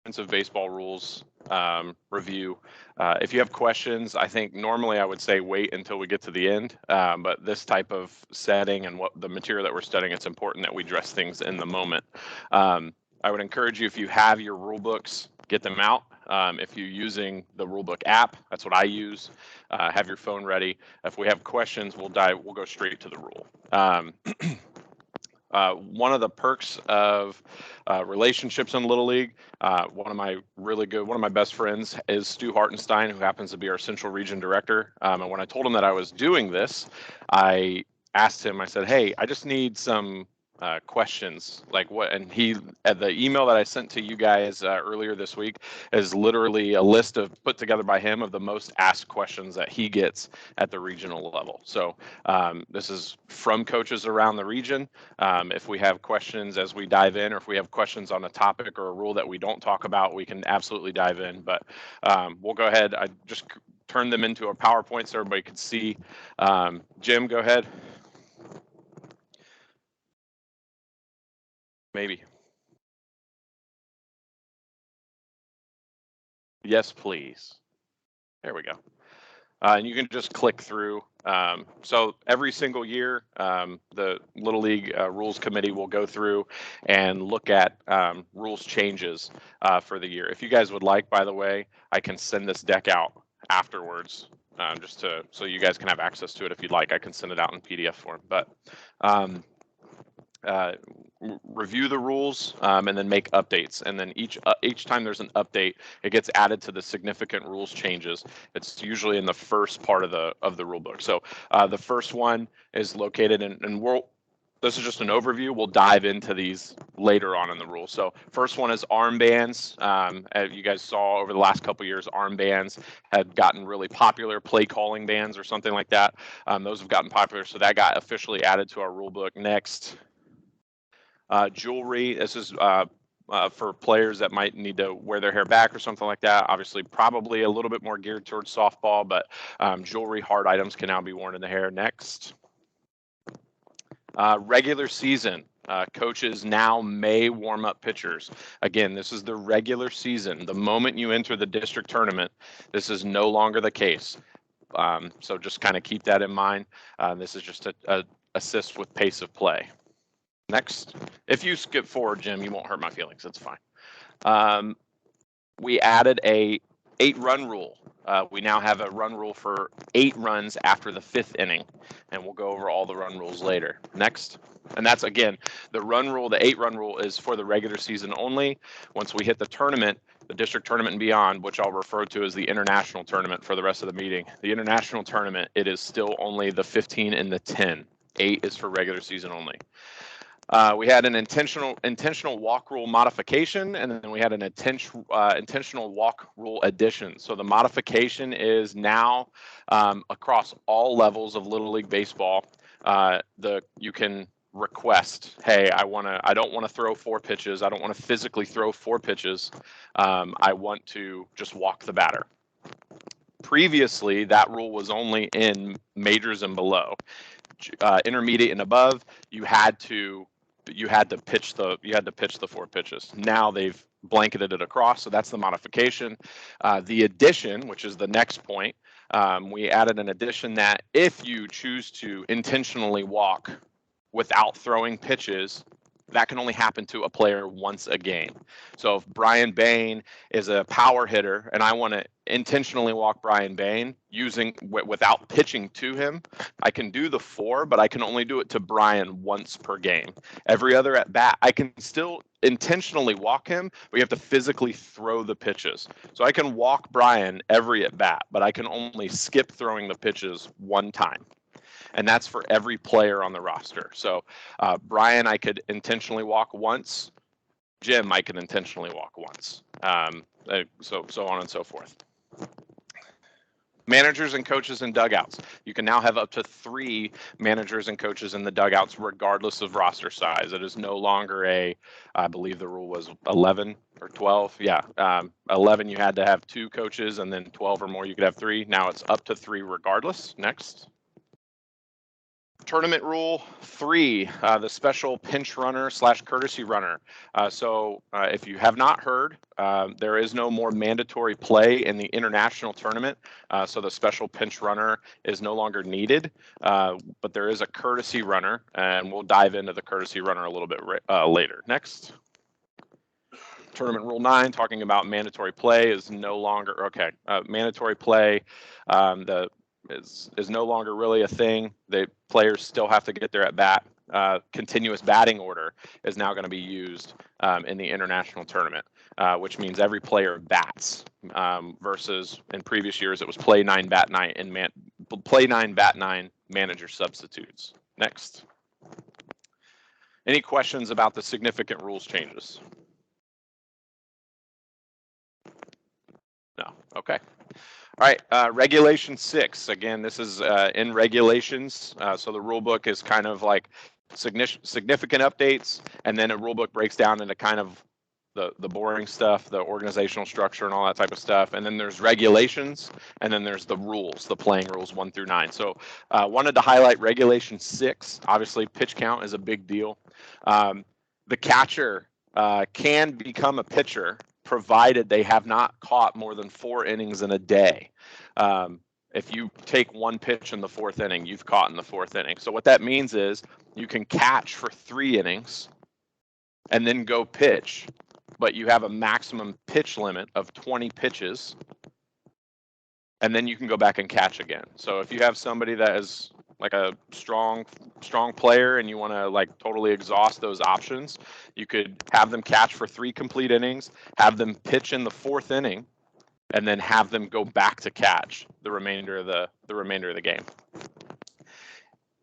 of baseball rules review. If you have questions, I think normally I would say wait until we get to the end, but this type of setting and what the material that we're studying, it's important that we address things in the moment. I would encourage you, if you have your rule books, get them out. If you're using the rulebook app, that's what I use. Have your phone ready. If we have questions, we'll go straight to the rule. One of the perks of relationships in Little League, one of my best friends is Stu Hartenstein, who happens to be our Central Region Director. And when I told him that I was doing this, I asked him, I said, hey, I just need some questions, like what, and the email that I sent to you guys earlier this week is literally a list put together by him of the most asked questions that he gets at the regional level. So this is from coaches around the region. If we have questions as we dive in, or if we have questions on a topic or a rule that we don't talk about, we can absolutely dive in. But we'll go ahead. I just turned them into a PowerPoint so everybody could see. Jim, go ahead. Maybe. Yes, please. There we go. And you can just click through. So every single year, the Little League Rules Committee will go through and look at rules changes for the year. If you guys would like, by the way, I can send this deck out afterwards, so you guys can have access to it if you'd like. I can send it out in PDF form. But review the rules and then make updates, and then each time there's an update, it gets added to the significant rules changes. It's usually in the first part of the rule book. So the first one is located in, and this is just an overview. We'll dive into these later on in the rules. So first one is armbands. As you guys saw over the last couple of years, armbands had gotten really popular, play calling bands or something like that. Those have gotten popular, so that got officially added to our rule book. Next, jewelry. This is for players that might need to wear their hair back or something like that. Obviously, probably a little bit more geared towards softball, but jewelry, hard items can now be worn in the hair. Next, regular season. Coaches now may warm up pitchers. Again, this is the regular season. The moment you enter the district tournament, this is no longer the case. So just kind of keep that in mind. This is just a assist with pace of play. Next, if you skip forward, Jim, you won't hurt my feelings. It's fine. We added a 8-run rule. We now have a run rule for 8 runs after the 5th inning, and we'll go over all the run rules later. Next, and that's, again, the run rule, the 8-run rule is for the regular season only. Once we hit the tournament, the district tournament and beyond, which I'll refer to as the international tournament for the rest of the meeting, the international tournament, it is still only the 15 and the 10. 8 is for regular season only. We had an intentional walk rule modification, and then we had an intentional walk rule addition. So the modification is now across all levels of Little League baseball. You can request, hey, I don't want to throw 4 pitches. I don't want to physically throw 4 pitches. I want to just walk the batter. Previously, that rule was only in majors and below. Intermediate and above, you had to pitch the 4 pitches. Now they've blanketed it across, so that's the modification. The addition, which is the next point, we added an addition that if you choose to intentionally walk without throwing pitches, that can only happen to a player once a game. So if Brian Bain is a power hitter and I want to intentionally walk Brian Bain without pitching to him, I can do the 4, but I can only do it to Brian once per game. Every other at bat, I can still intentionally walk him, but you have to physically throw the pitches. So I can walk Brian every at bat, but I can only skip throwing the pitches one time. And that's for every player on the roster. So Brian, I could intentionally walk once. Jim, I could intentionally walk once. So on and so forth. Managers and coaches in dugouts. You can now have up to 3 managers and coaches in the dugouts, regardless of roster size. It is no longer I believe the rule was 11 or 12. Yeah, 11 you had to have 2 coaches, and then 12 or more you could have 3. Now it's up to 3 regardless. Next. Tournament rule 3, the special pinch runner / courtesy runner. So if you have not heard, there is no more mandatory play in the international tournament. So the special pinch runner is no longer needed, but there is a courtesy runner, and we'll dive into the courtesy runner a little bit later. Next. Tournament rule 9, talking about mandatory play, is no longer okay. Mandatory play, is no longer really a thing. The players still have to get there at bat. Continuous batting order is now going to be used in the international tournament, which means every player bats, versus in previous years it was play 9, bat 9, and play 9, bat 9, manager substitutes. Next. Any questions about the significant rules changes? No. Okay. All right. Regulation 6. Again, this is in regulations. So the rule book is kind of like significant updates, and then a rule book breaks down into kind of the boring stuff, the organizational structure and all that type of stuff. And then there's regulations, and then there's the rules, the playing rules 1 through 9. So wanted to highlight regulation 6. Obviously, pitch count is a big deal. The catcher can become a pitcher provided they have not caught more than 4 innings in a day. If you take 1 pitch in the 4th inning, you've caught in the 4th inning. So what that means is you can catch for 3 innings and then go pitch, but you have a maximum pitch limit of 20 pitches, and then you can go back and catch again. So if you have somebody that is like a strong player and you want to like totally exhaust those options, you could have them catch for 3 complete innings, have them pitch in the 4th inning, and then have them go back to catch the remainder of the game.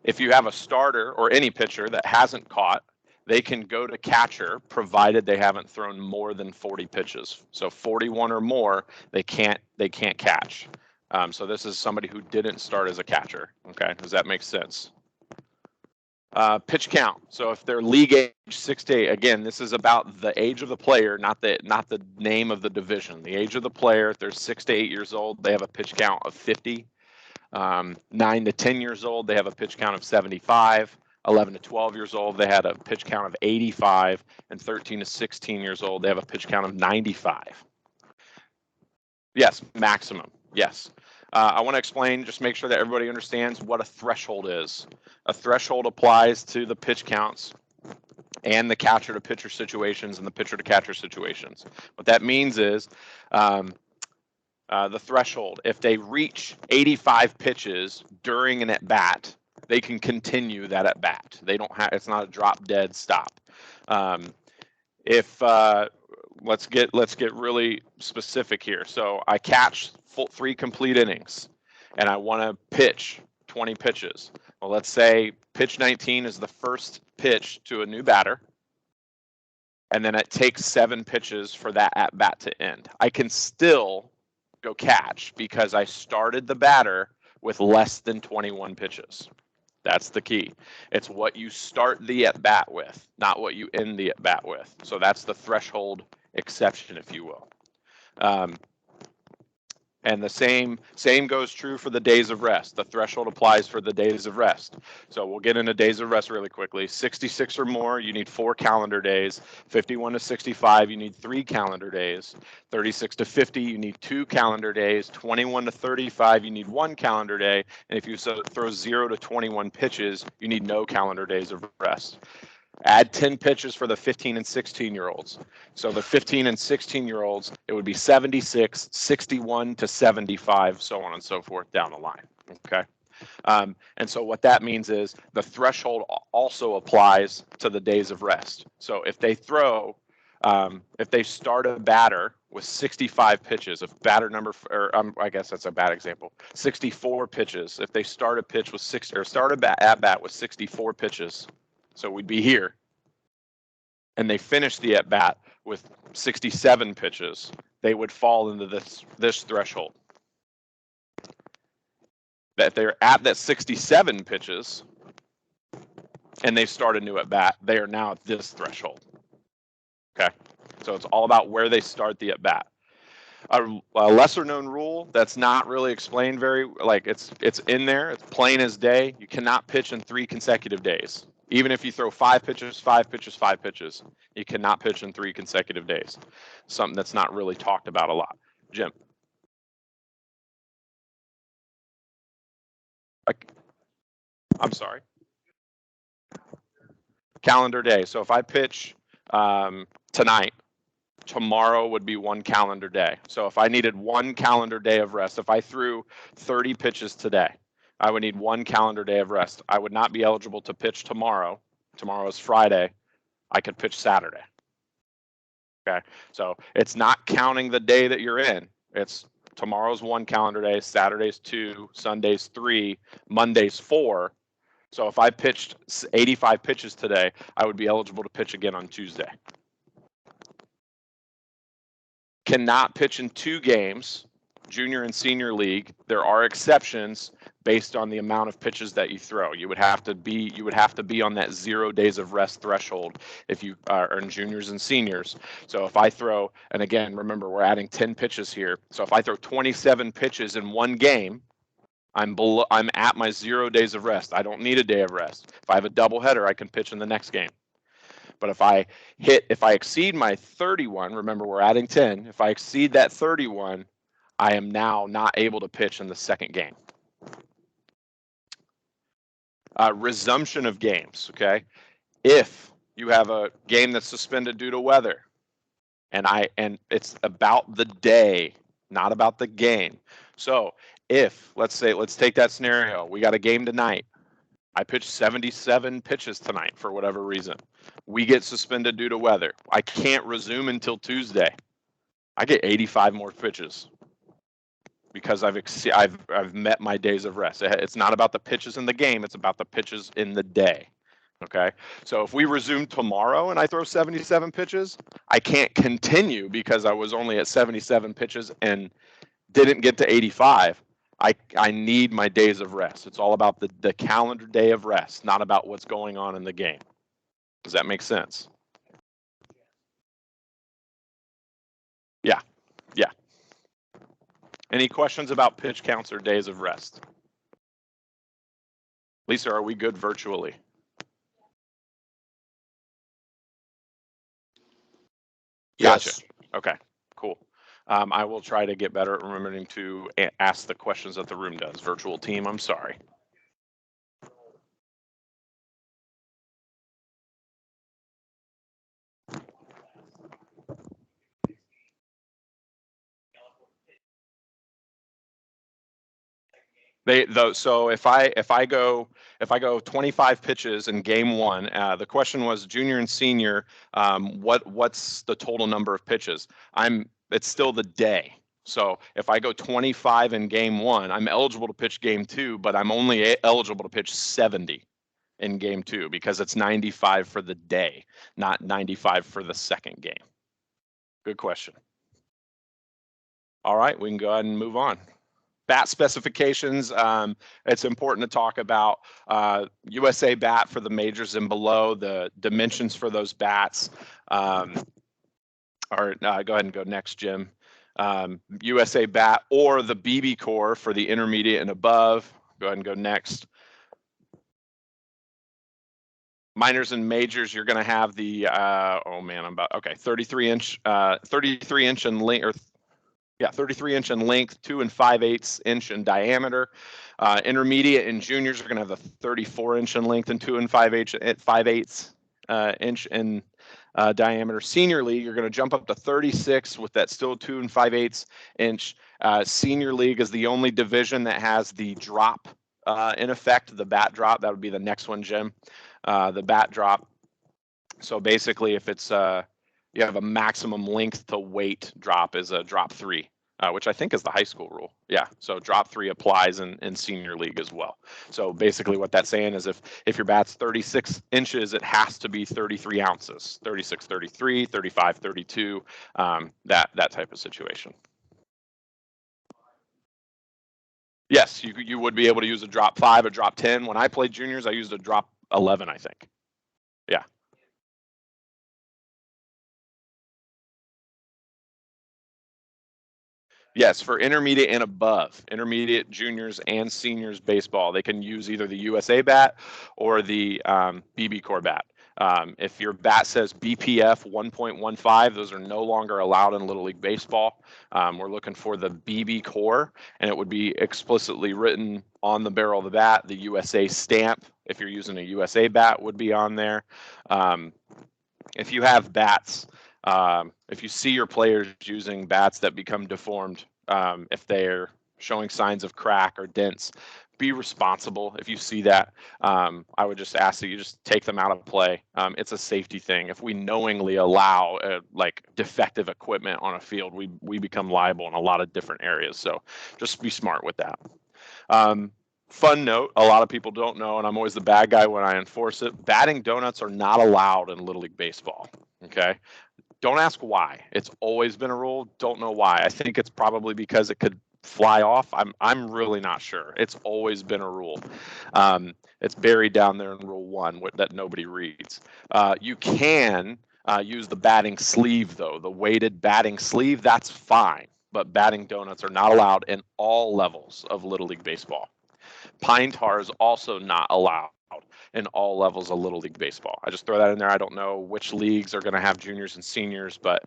If you have a starter or any pitcher that hasn't caught, they can go to catcher provided they haven't thrown more than 40 pitches. So 41 or more, they can't catch. So this is somebody who didn't start as a catcher. Okay, does that make sense? Pitch count. So if they're league age 6 to 8, again, this is about the age of the player, not the name of the division. The age of the player. If they're 6 to 8 years old, they have a pitch count of 50. 9 to 10 years old, they have a pitch count of 75. 11 to 12 years old, they had a pitch count of 85. And 13 to 16 years old, they have a pitch count of 95. Yes, maximum. Yes. I want to explain, just make sure that everybody understands what a threshold is. A threshold applies to the pitch counts and the catcher to pitcher situations and the pitcher to catcher situations. What that means is the threshold, if they reach 85 pitches during an at bat, they can continue that at bat. They don't have, it's not a drop dead stop. Let's get really specific here. So I catch 3 complete innings and I want to pitch 20 pitches. Well, let's say pitch 19 is the first pitch to a new batter, and then it takes 7 pitches for that at bat to end. I can still go catch because I started the batter with less than 21 pitches. That's the key. It's what you start the at bat with, not what you end the at bat with. So that's the threshold exception, if you will. And the same goes true for the days of rest. The threshold applies for the days of rest. So we'll get into days of rest really quickly. 66 or more, you need 4 calendar days. 51 to 65, you need 3 calendar days. 36 to 50, you need 2 calendar days. 21 to 35, you need 1 calendar day. And if you throw 0 to 21 pitches, you need no calendar days of rest. Add 10 pitches for the 15 and 16-year-olds. So the 15 and 16-year-olds, it would be 76, 61 to 75, so on and so forth down the line. Okay. And so what that means is the threshold also applies to the days of rest. So if they start a batter with 65 pitches, if batter number, I guess that's a bad example, 64 pitches. If they start a pitch with at bat with 64 pitches, so we'd be here, and they finish the at bat with 67 pitches, they would fall into this threshold. That they're at that 67 pitches and they start a new at bat, they are now at this threshold. Okay, so it's all about where they start the at bat. A lesser known rule that's not really explained very, like it's in there, it's plain as day. You cannot pitch in 3 consecutive days. Even if you throw 5 pitches, 5 pitches, 5 pitches, you cannot pitch in 3 consecutive days. Something that's not really talked about a lot. Jim. I'm sorry. Calendar day. So if I pitch tonight, tomorrow would be 1 calendar day. So if I needed 1 calendar day of rest, if I threw 30 pitches today, I would need 1 calendar day of rest. I would not be eligible to pitch tomorrow. Tomorrow is Friday. I could pitch Saturday. Okay. So it's not counting the day that you're in. It's tomorrow's 1 calendar day, Saturday's 2, Sunday's 3, Monday's 4. So if I pitched 85 pitches today, I would be eligible to pitch again on Tuesday. Cannot pitch in 2 games, junior and senior league. There are exceptions based on the amount of pitches that you throw. You would have to be on that 0 days of rest threshold if you are in juniors and seniors. So if I throw, and again, remember we're adding 10 pitches here. So if I throw 27 pitches in 1 game, I'm at my 0 days of rest. I don't need a day of rest. If I have a doubleheader, I can pitch in the next game. But if I exceed my 31, remember we're adding 10. If I exceed that 31, I am now not able to pitch in the second game. Resumption of games, okay? If you have a game that's suspended due to weather, and it's about the day, not about the game. So if, let's take that scenario, we got a game tonight. I pitched 77 pitches tonight for whatever reason. We get suspended due to weather. I can't resume until Tuesday. I get 85 more pitches because I've met my days of rest. It's not about the pitches in the game, it's about the pitches in the day. Okay? So if we resume tomorrow and I throw 77 pitches, I can't continue because I was only at 77 pitches and didn't get to 85. I need my days of rest. It's all about the calendar day of rest, not about what's going on in the game. Does that make sense? Yeah. Yeah. Any questions about pitch counts or days of rest? Lisa, are we good virtually? Gotcha. Yes. Okay, cool. I will try to get better at remembering to ask the questions that the room does. Virtual team, I'm sorry. So if I go 25 pitches in game 1, the question was junior and senior, what's the total number of pitches? It's still the day. So if I go 25 in game 1, I'm eligible to pitch game 2, but I'm only eligible to pitch 70 in game 2 because it's 95 for the day, not 95 for the second game. Good question. All right, we can go ahead and move on. Bat specifications, it's important to talk about USA bat for the majors and below, the dimensions for those bats. Go ahead and go next, Jim. USA bat or the BB core for the intermediate and above. Go ahead and go next. Minors and majors, you're going to have the 33 inch in length, or 33 inch in length, 2 5/8 inch in diameter. Intermediate and juniors are going to have the 34 inch in length and 2 5/8 inch in diameter. Senior league, you're going to jump up to 36 with that still 2 5/8 inch. Senior league is the only division that has the drop in effect, the bat drop. That would be the next one, Jim. The bat drop. So basically, if it's you have a maximum length to weight drop is a drop 3, which I think is the high school rule. Yeah, so drop 3 applies in senior league as well. So basically what that's saying is if your bat's 36 inches, it has to be 33 ounces, 36, 33, 35, 32, that type of situation. Yes, you would be able to use a drop 5, a drop 10. When I played juniors, I used a drop 11, I think. Yeah. Yes, for intermediate and above, intermediate, juniors, and seniors baseball, they can use either the USA bat or the BB Core bat. If your bat says BPF 1.15, those are no longer allowed in Little League Baseball. We're looking for the BB Core, and it would be explicitly written on the barrel of the bat. The USA stamp, if you're using a USA bat, would be on there. If you have bats, if you see your players using bats that become deformed, if they're showing signs of crack or dents, be responsible. If you see that, I would just ask that you just take them out of play. It's a safety thing. If we knowingly allow like defective equipment on a field, we become liable in a lot of different areas. So just be smart with that. Fun note, a lot of people don't know, and I'm always the bad guy when I enforce it. Batting donuts are not allowed in Little League Baseball. Okay. Don't ask why. It's always been a rule. Don't know why. I think it's probably because it could fly off. I'm really not sure. It's always been a rule. It's buried down there in Rule 1 that nobody reads. You can use the batting sleeve, though. The weighted batting sleeve, that's fine. But batting donuts are not allowed in all levels of Little League Baseball. Pine tar is also not allowed in all levels of Little League Baseball. I just throw that in there. I don't know which leagues are going to have juniors and seniors, but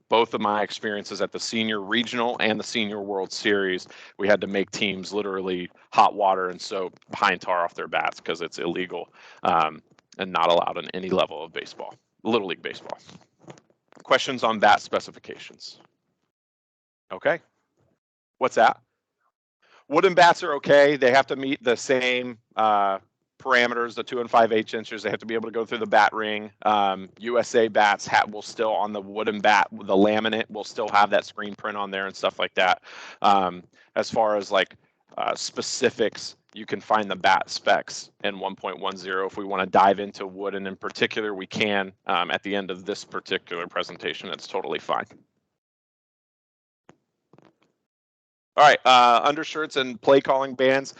both of my experiences at the senior regional and the senior World Series, we had to make teams literally hot water and soap pine tar off their bats because it's illegal and not allowed in any level of baseball, Little League Baseball. Questions on bat specifications? Okay. What's that? Wooden bats are okay. They have to meet the same parameters, the 2 5/8 inches. They have to be able to go through the bat ring. USA bats will still on the wooden bat, the laminate will still have that screen print on there and stuff like that. As far as like specifics, you can find the bat specs in 1.10. If we want to dive into wooden in particular, we can at the end of this particular presentation. It's totally fine. All right, undershirts and play calling bands.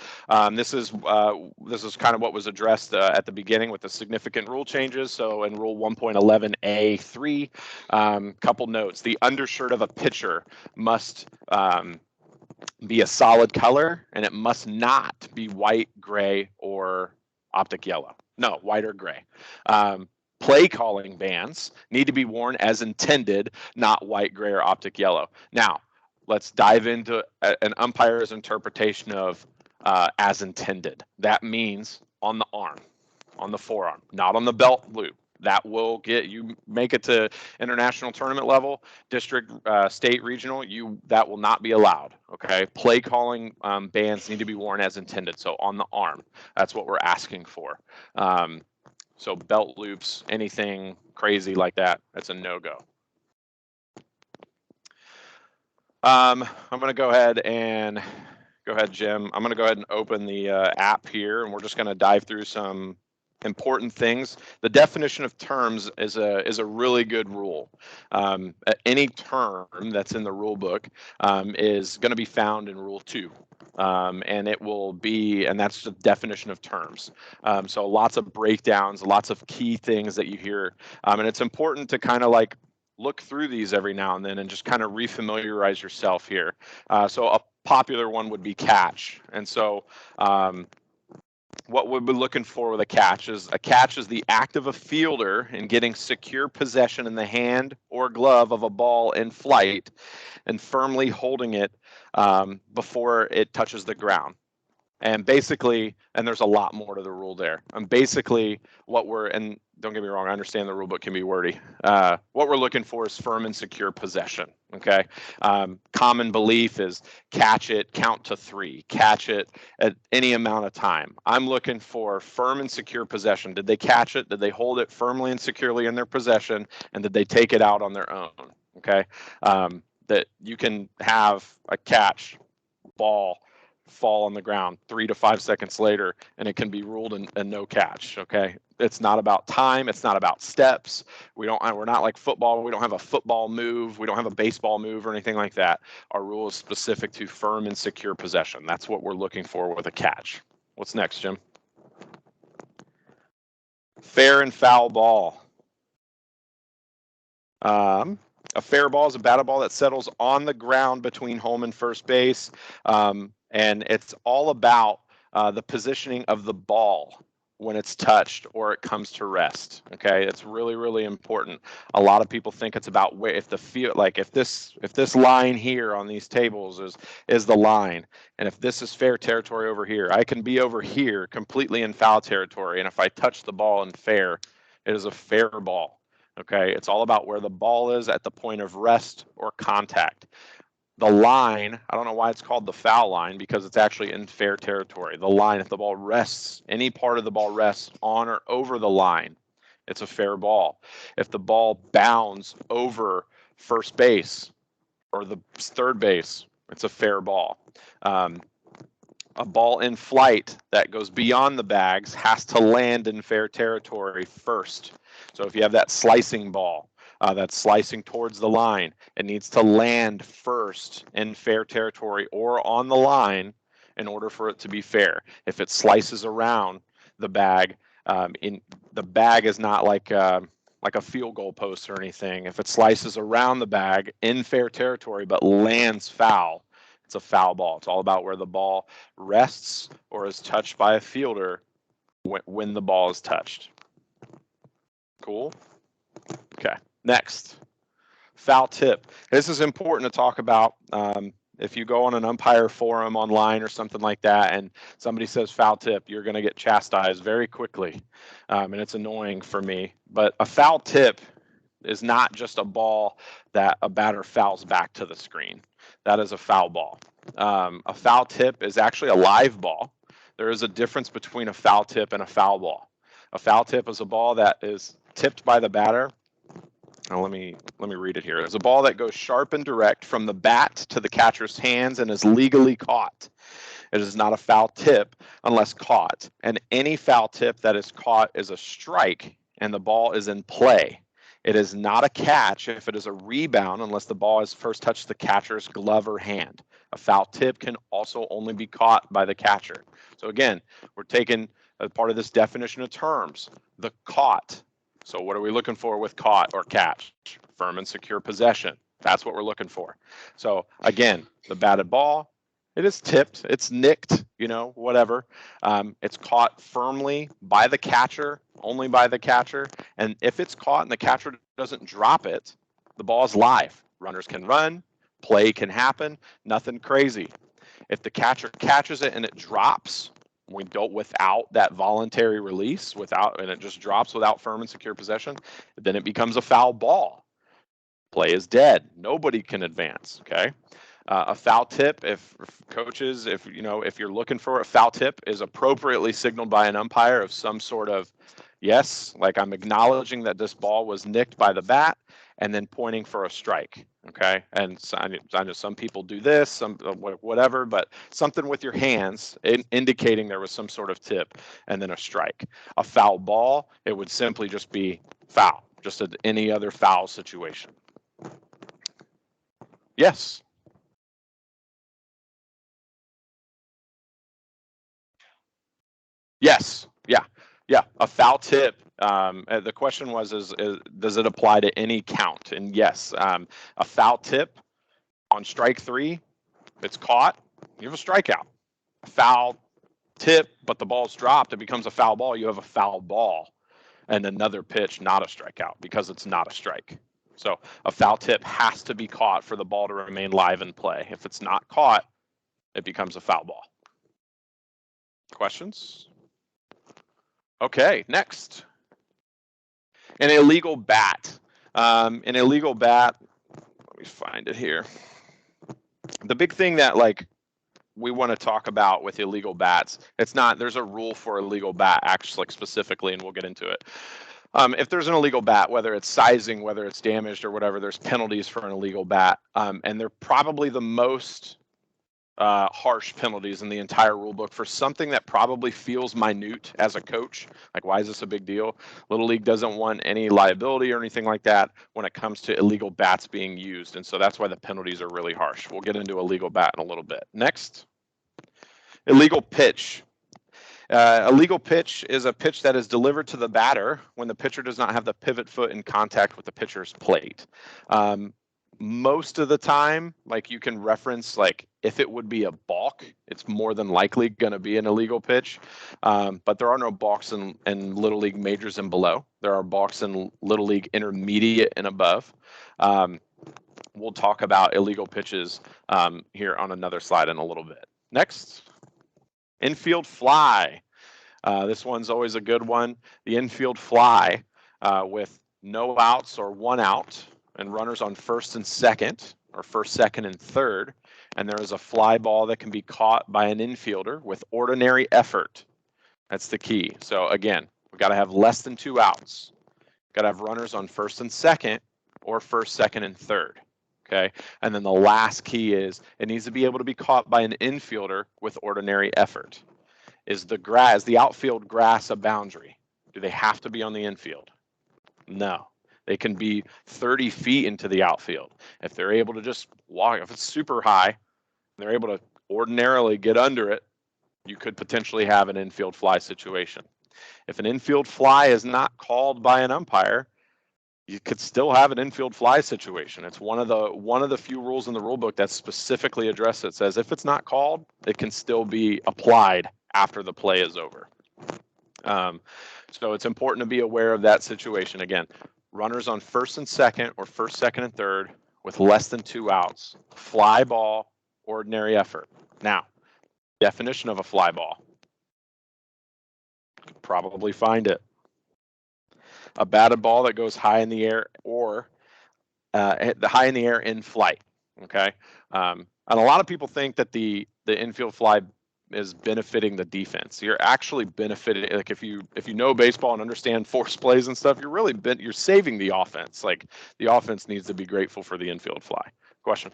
This is kind of what was addressed at the beginning with the significant rule changes. So in Rule 1.11A3, couple notes: the undershirt of a pitcher must be a solid color, and it must not be white, gray, or optic yellow. No, white or gray. Play calling bands need to be worn as intended, not white, gray, or optic yellow. Now, let's dive into an umpire's interpretation of as intended. That means on the arm, on the forearm, not on the belt loop. That will get you make it to international tournament level, district, state, regional. That will not be allowed. Okay, play calling bands need to be worn as intended. So on the arm, that's what we're asking for. So belt loops, anything crazy like that, that's a no-go. I'm going to go ahead, Jim. I'm going to go ahead and open the app here, and we're just going to dive through some important things. The definition of terms is a really good rule. Any term that's in the rule book is going to be found in Rule 2. And that's the definition of terms. So lots of breakdowns, lots of key things that you hear. And it's important to kind of like look through these every now and then and just kind of refamiliarize yourself here. So a popular one would be catch. And so what we'll be looking for with a catch is the act of a fielder in getting secure possession in the hand or glove of a ball in flight and firmly holding it before it touches the ground. And basically, and there's a lot more to the rule there. And basically and don't get me wrong, I understand the rule book can be wordy. What we're looking for is firm and secure possession, okay? Common belief is catch it, count to 3, catch it at any amount of time. I'm looking for firm and secure possession. Did they catch it? Did they hold it firmly and securely in their possession? And did they take it out on their own, okay? That you can have a catch ball fall on the ground 3 to 5 seconds later, and it can be ruled a no catch. Okay, it's not about time. It's not about steps. We're not like football. We don't have a football move. We don't have a baseball move or anything like that. Our rule is specific to firm and secure possession. That's what we're looking for with a catch. What's next, Jim? Fair and foul ball. A fair ball is a batted ball that settles on the ground between home and first base, and it's all about the positioning of the ball when it's touched or it comes to rest. Okay, it's really, really important. A lot of people think it's about where, if the field, like if this line here on these tables is the line, and if this is fair territory over here, I can be over here completely in foul territory, and if I touch the ball in fair, it is a fair ball. Okay, it's all about where the ball is at the point of rest or contact. The line, I don't know why it's called the foul line, because it's actually in fair territory. The line, if the ball rests, any part of the ball rests on or over the line, it's a fair ball. If the ball bounds over first base or the third base, it's a fair ball. A ball in flight that goes beyond the bags has to land in fair territory first. So if you have that slicing ball that's slicing towards the line, it needs to land first in fair territory or on the line in order for it to be fair. If it slices around the bag, the bag is not like a field goal post or anything. If it slices around the bag in fair territory but lands foul, it's a foul ball. It's all about where the ball rests or is touched by a fielder when the ball is touched. Cool? Okay, next, foul tip. This is important to talk about. If you go on an umpire forum online or something like that and somebody says foul tip, you're going to get chastised very quickly, and it's annoying for me. But a foul tip is not just a ball that a batter fouls back to the screen. That is a foul ball. A foul tip is actually a live ball. There is a difference between a foul tip and a foul ball. A foul tip is a ball that is tipped by the batter. Now let me read it here. It's a ball that goes sharp and direct from the bat to the catcher's hands and is legally caught. It is not a foul tip unless caught. And any foul tip that is caught is a strike and the ball is in play. It is not a catch if it is a rebound unless the ball has first touched the catcher's glove or hand. A foul tip can also only be caught by the catcher. So again, we're taking as part of this definition of terms, the caught. So what are we looking for with caught or catch? Firm and secure possession. That's what we're looking for. So again, the batted ball, it is tipped, it's nicked, whatever. It's caught firmly by the catcher, only by the catcher. And if it's caught and the catcher doesn't drop it, the ball is live. Runners can run, play can happen, nothing crazy. If the catcher catches it and it drops, without that voluntary release, and it just drops without firm and secure possession, then it becomes a foul ball. Play is dead. Nobody can advance. Okay. A foul tip, if you're looking for a foul tip, is appropriately signaled by an umpire of some sort of, yes, like I'm acknowledging that this ball was nicked by the bat, and then pointing for a strike. Okay, and so I know some people do this, some whatever, but something with your hands indicating there was some sort of tip, and then a strike. A foul ball, it would simply just be foul, just any other foul situation. Yes. Yes. Yeah. A foul tip. The question was, does it apply to any count? And yes, a foul tip on strike 3, if it's caught, you have a strikeout. A foul tip, but the ball's dropped, it becomes a foul ball. You have a foul ball, and another pitch, not a strikeout, because it's not a strike. So a foul tip has to be caught for the ball to remain live in play. If it's not caught, it becomes a foul ball. Questions? Okay, next. An illegal bat. An illegal bat, let me find it here. The big thing that we want to talk about with illegal bats, there's a rule for illegal bat actually specifically, and we'll get into it. If there's an illegal bat, whether it's sizing, whether it's damaged or whatever, there's penalties for an illegal bat. And they're probably the most harsh penalties in the entire rule book for something that probably feels minute as a coach. Like, why is this a big deal? Little League doesn't want any liability or anything like that when it comes to illegal bats being used. And so that's why the penalties are really harsh. We'll get into illegal bat in a little bit. Next, illegal pitch. A legal pitch is a pitch that is delivered to the batter when the pitcher does not have the pivot foot in contact with the pitcher's plate. most of the time, like you can reference, like if it would be a balk, it's more than likely going to be an illegal pitch. But there are no balks in Little League majors and below. There are balks in Little League intermediate and above. We'll talk about illegal pitches here on another slide in a little bit. Next, infield fly. This one's always a good one. The infield fly with no outs or 1 out and runners on first and second, or first, second, and third. And there is a fly ball that can be caught by an infielder with ordinary effort. That's the key. So again, we got to have less than 2 outs. Got to have runners on first and second, or first, second, and third. Okay. And then the last key is it needs to be able to be caught by an infielder with ordinary effort. Is the outfield grass a boundary? Do they have to be on the infield? No. They can be 30 feet into the outfield. If they're able to just walk, if it's super high, and they're able to ordinarily get under it, you could potentially have an infield fly situation. If an infield fly is not called by an umpire, you could still have an infield fly situation. It's one of the few rules in the rule book that specifically address it. It says if it's not called, it can still be applied after the play is over. So it's important to be aware of that situation. Again, runners on first and second, or first, second, and third with less than 2 outs. Fly ball, ordinary effort. Now, definition of a fly ball. You could probably find it. A batted ball that goes high in the air, or the high in the air in flight. Okay, and a lot of people think that the infield fly is benefiting the defense. You're actually benefiting, like if you know baseball and understand force plays and stuff, you're saving the offense. Like the offense needs to be grateful for the infield fly. Question.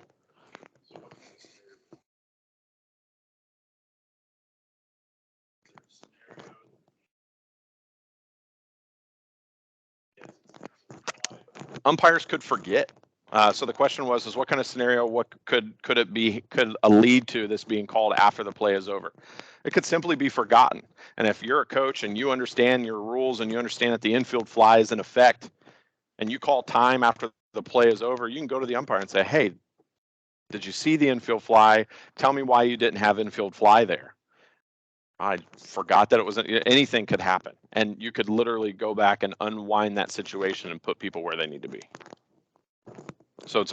Umpires could forget. So the question was what kind of scenario, what could lead to this being called after the play is over? It could simply be forgotten. And if you're a coach and you understand your rules and you understand that the infield fly is in effect, and you call time after the play is over, you can go to the umpire and say, hey, did you see the infield fly? Tell me why you didn't have infield fly there. I forgot that it was anything could happen. And you could literally go back and unwind that situation and put people where they need to be. So it's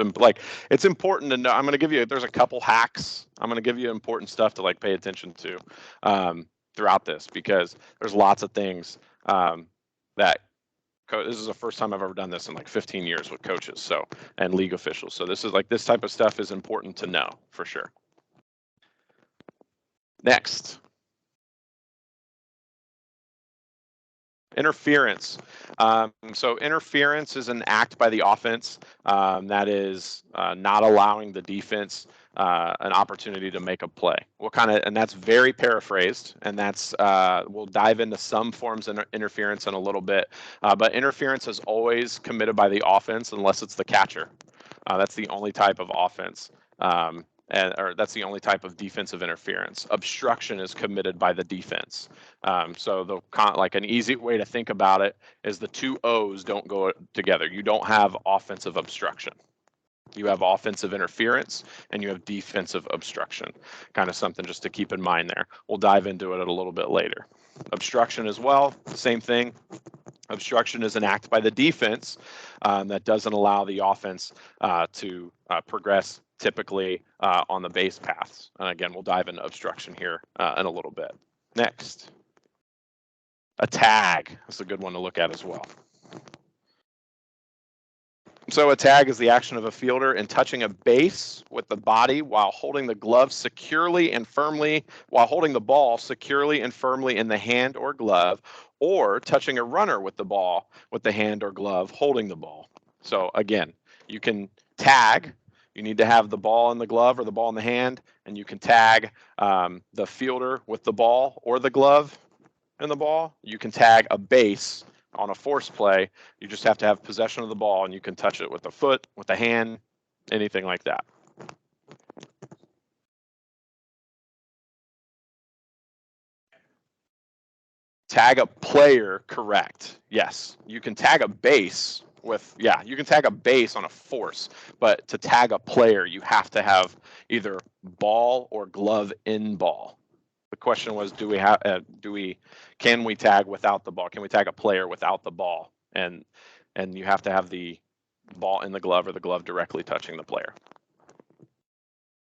important to know. I'm going to give you, there's a couple hacks. I'm going to give you important stuff to like pay attention to throughout this, because there's lots of things that this is the first time I've ever done this in like 15 years with coaches, so, and league officials. So this type of stuff is important to know for sure. Next. Interference. So interference is an act by the offense that is not allowing the defense an opportunity to make a play. And that's very paraphrased, and that's we'll dive into some forms of interference in a little bit. But interference is always committed by the offense unless it's the catcher. That's the only type of offense. Or that's the only type of defensive interference. Obstruction is committed by the defense. So like an easy way to think about it is the 2 O's don't go together. You don't have offensive obstruction. You have offensive interference and you have defensive obstruction. Kind of something just to keep in mind there. We'll dive into it a little bit later. Obstruction as well, same thing. Obstruction is an act by the defense that doesn't allow the offense to progress typically on the base paths. And again, we'll dive into obstruction here in a little bit. Next, a tag. That's a good one to look at as well. So a tag is the action of a fielder in touching a base with the body while holding the glove securely and firmly, while holding the ball securely and firmly in the hand or glove, or touching a runner with the ball with the hand or glove holding the ball. So again, you can tag. You need to have the ball in the glove or the ball in the hand, and you can tag the fielder with the ball or the glove and the ball. You can tag a base on a force play. You just have to have possession of the ball, and you can touch it with the foot, with the hand, anything like that. Tag a player, correct. Yes, you can tag a base with, yeah, you can tag a base on a force, but to tag a player, you have to have either ball or glove in ball. The question was, can we tag without the ball? Can we tag a player without the ball? And you have to have the ball in the glove or the glove directly touching the player.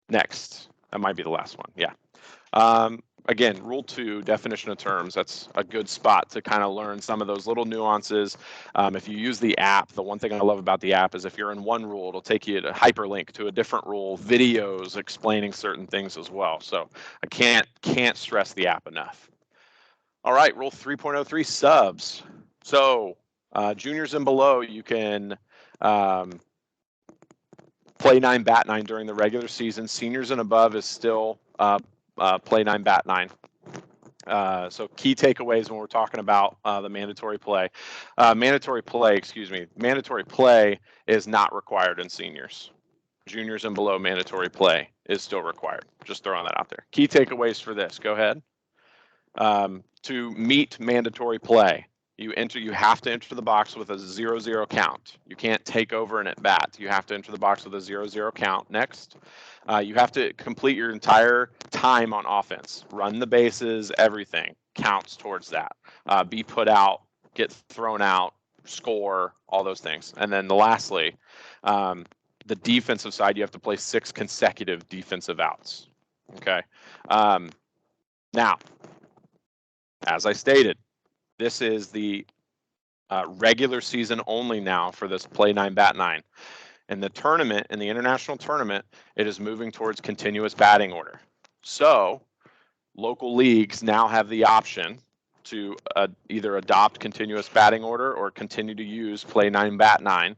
Next, that might be the last one. Yeah. Again, rule 2, definition of terms. That's a good spot to kind of learn some of those little nuances. If you use the app, the one thing I love about the app is if you're in one rule, it'll take you to hyperlink to a different rule, videos explaining certain things as well. So I can't stress the app enough. All right, rule 3.03, subs. So juniors and below, you can play 9, bat 9 during the regular season. Seniors and above is still play 9, bat 9. So key takeaways when we're talking about the mandatory play. Mandatory play is not required in seniors. Juniors and below, mandatory play is still required. Just throwing that out there. Key takeaways for this. Go ahead. To meet mandatory play, you have to enter the box with a 0-0 count. You can't take over an at bat. You have to enter the box with a 0-0 count. Next, you have to complete your entire time on offense. Run the bases, everything counts towards that. Be put out, get thrown out, score, all those things. And then lastly, the defensive side, you have to play 6 consecutive defensive outs. Okay. Now, as I stated, this is the regular season only now for this play 9, bat 9. In the tournament, in the international tournament, it is moving towards continuous batting order. So local leagues now have the option to either adopt continuous batting order or continue to use play 9, bat 9.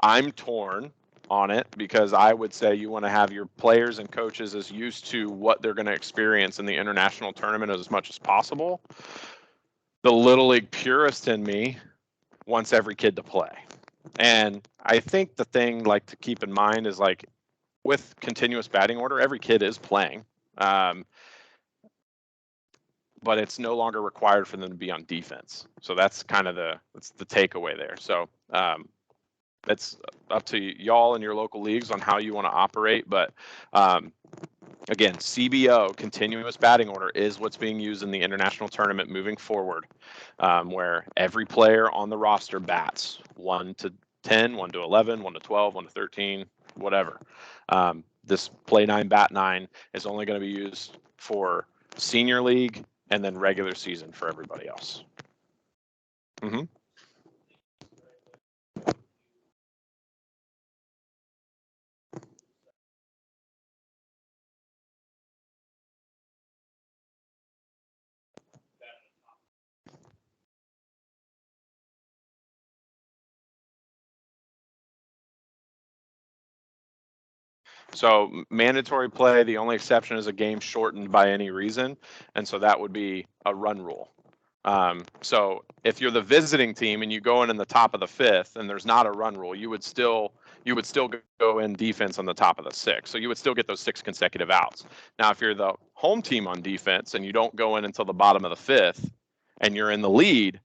I'm torn on it because I would say you want to have your players and coaches as used to what they're going to experience in the international tournament as much as possible. The Little League purist in me wants every kid to play. And I think the thing like to keep in mind is like with continuous batting order, every kid is playing, but it's no longer required for them to be on defense. So that's kind of the takeaway there. So it's up to y'all and your local leagues on how you want to operate. But again, CBO, continuous batting order, is what's being used in the international tournament moving forward, where every player on the roster bats 1 to 10, 1 to 11, 1 to 12, 1 to 13, whatever. This play 9, bat 9 is only going to be used for senior league and then regular season for everybody else. Mm-hmm. So mandatory play, the only exception is a game shortened by any reason, and so that would be a run rule. So if you're the visiting team and you go in the top of the 5th and there's not a run rule, you would still go in defense on the top of the 6th. So you would still get those 6 consecutive outs. Now, if you're the home team on defense and you don't go in until the bottom of the 5th and you're in the lead,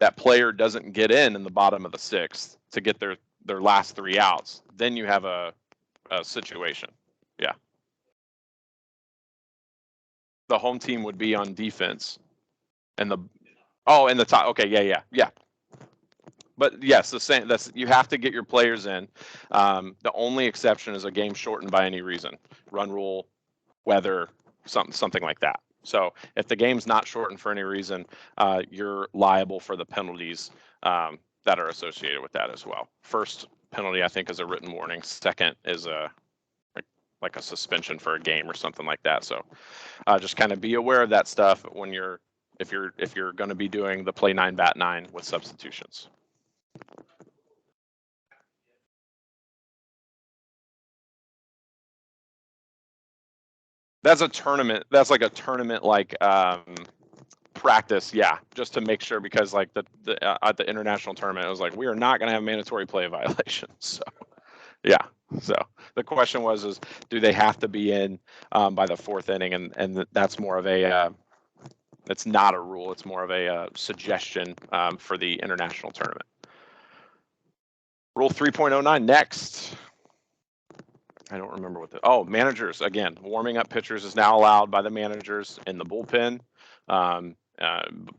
that player doesn't get in the bottom of the 6th to get their last 3 outs. Then you have a situation. Yeah. The home team would be on defense and in the top. Okay. Yeah. But yes, the same. You have to get your players in. The only exception is a game shortened by any reason, run rule, weather, something like that. So if the game's not shortened for any reason, you're liable for the penalties that are associated with that as well. First penalty, I think, is a written warning. Second is like a suspension for a game or something like that. So just kind of be aware of that stuff when if you're going to be doing the play 9, bat 9 with substitutions. That's a tournament. That's like a tournament practice, yeah, just to make sure, because like at the international tournament, it was like we are not going to have mandatory play violations. So yeah. So the question is do they have to be in by the 4th inning, and that's more of a It's not a rule. It's more of a suggestion for the international tournament. Rule 3.09 next. I don't remember what managers. Again, warming up pitchers is now allowed by the managers in the bullpen,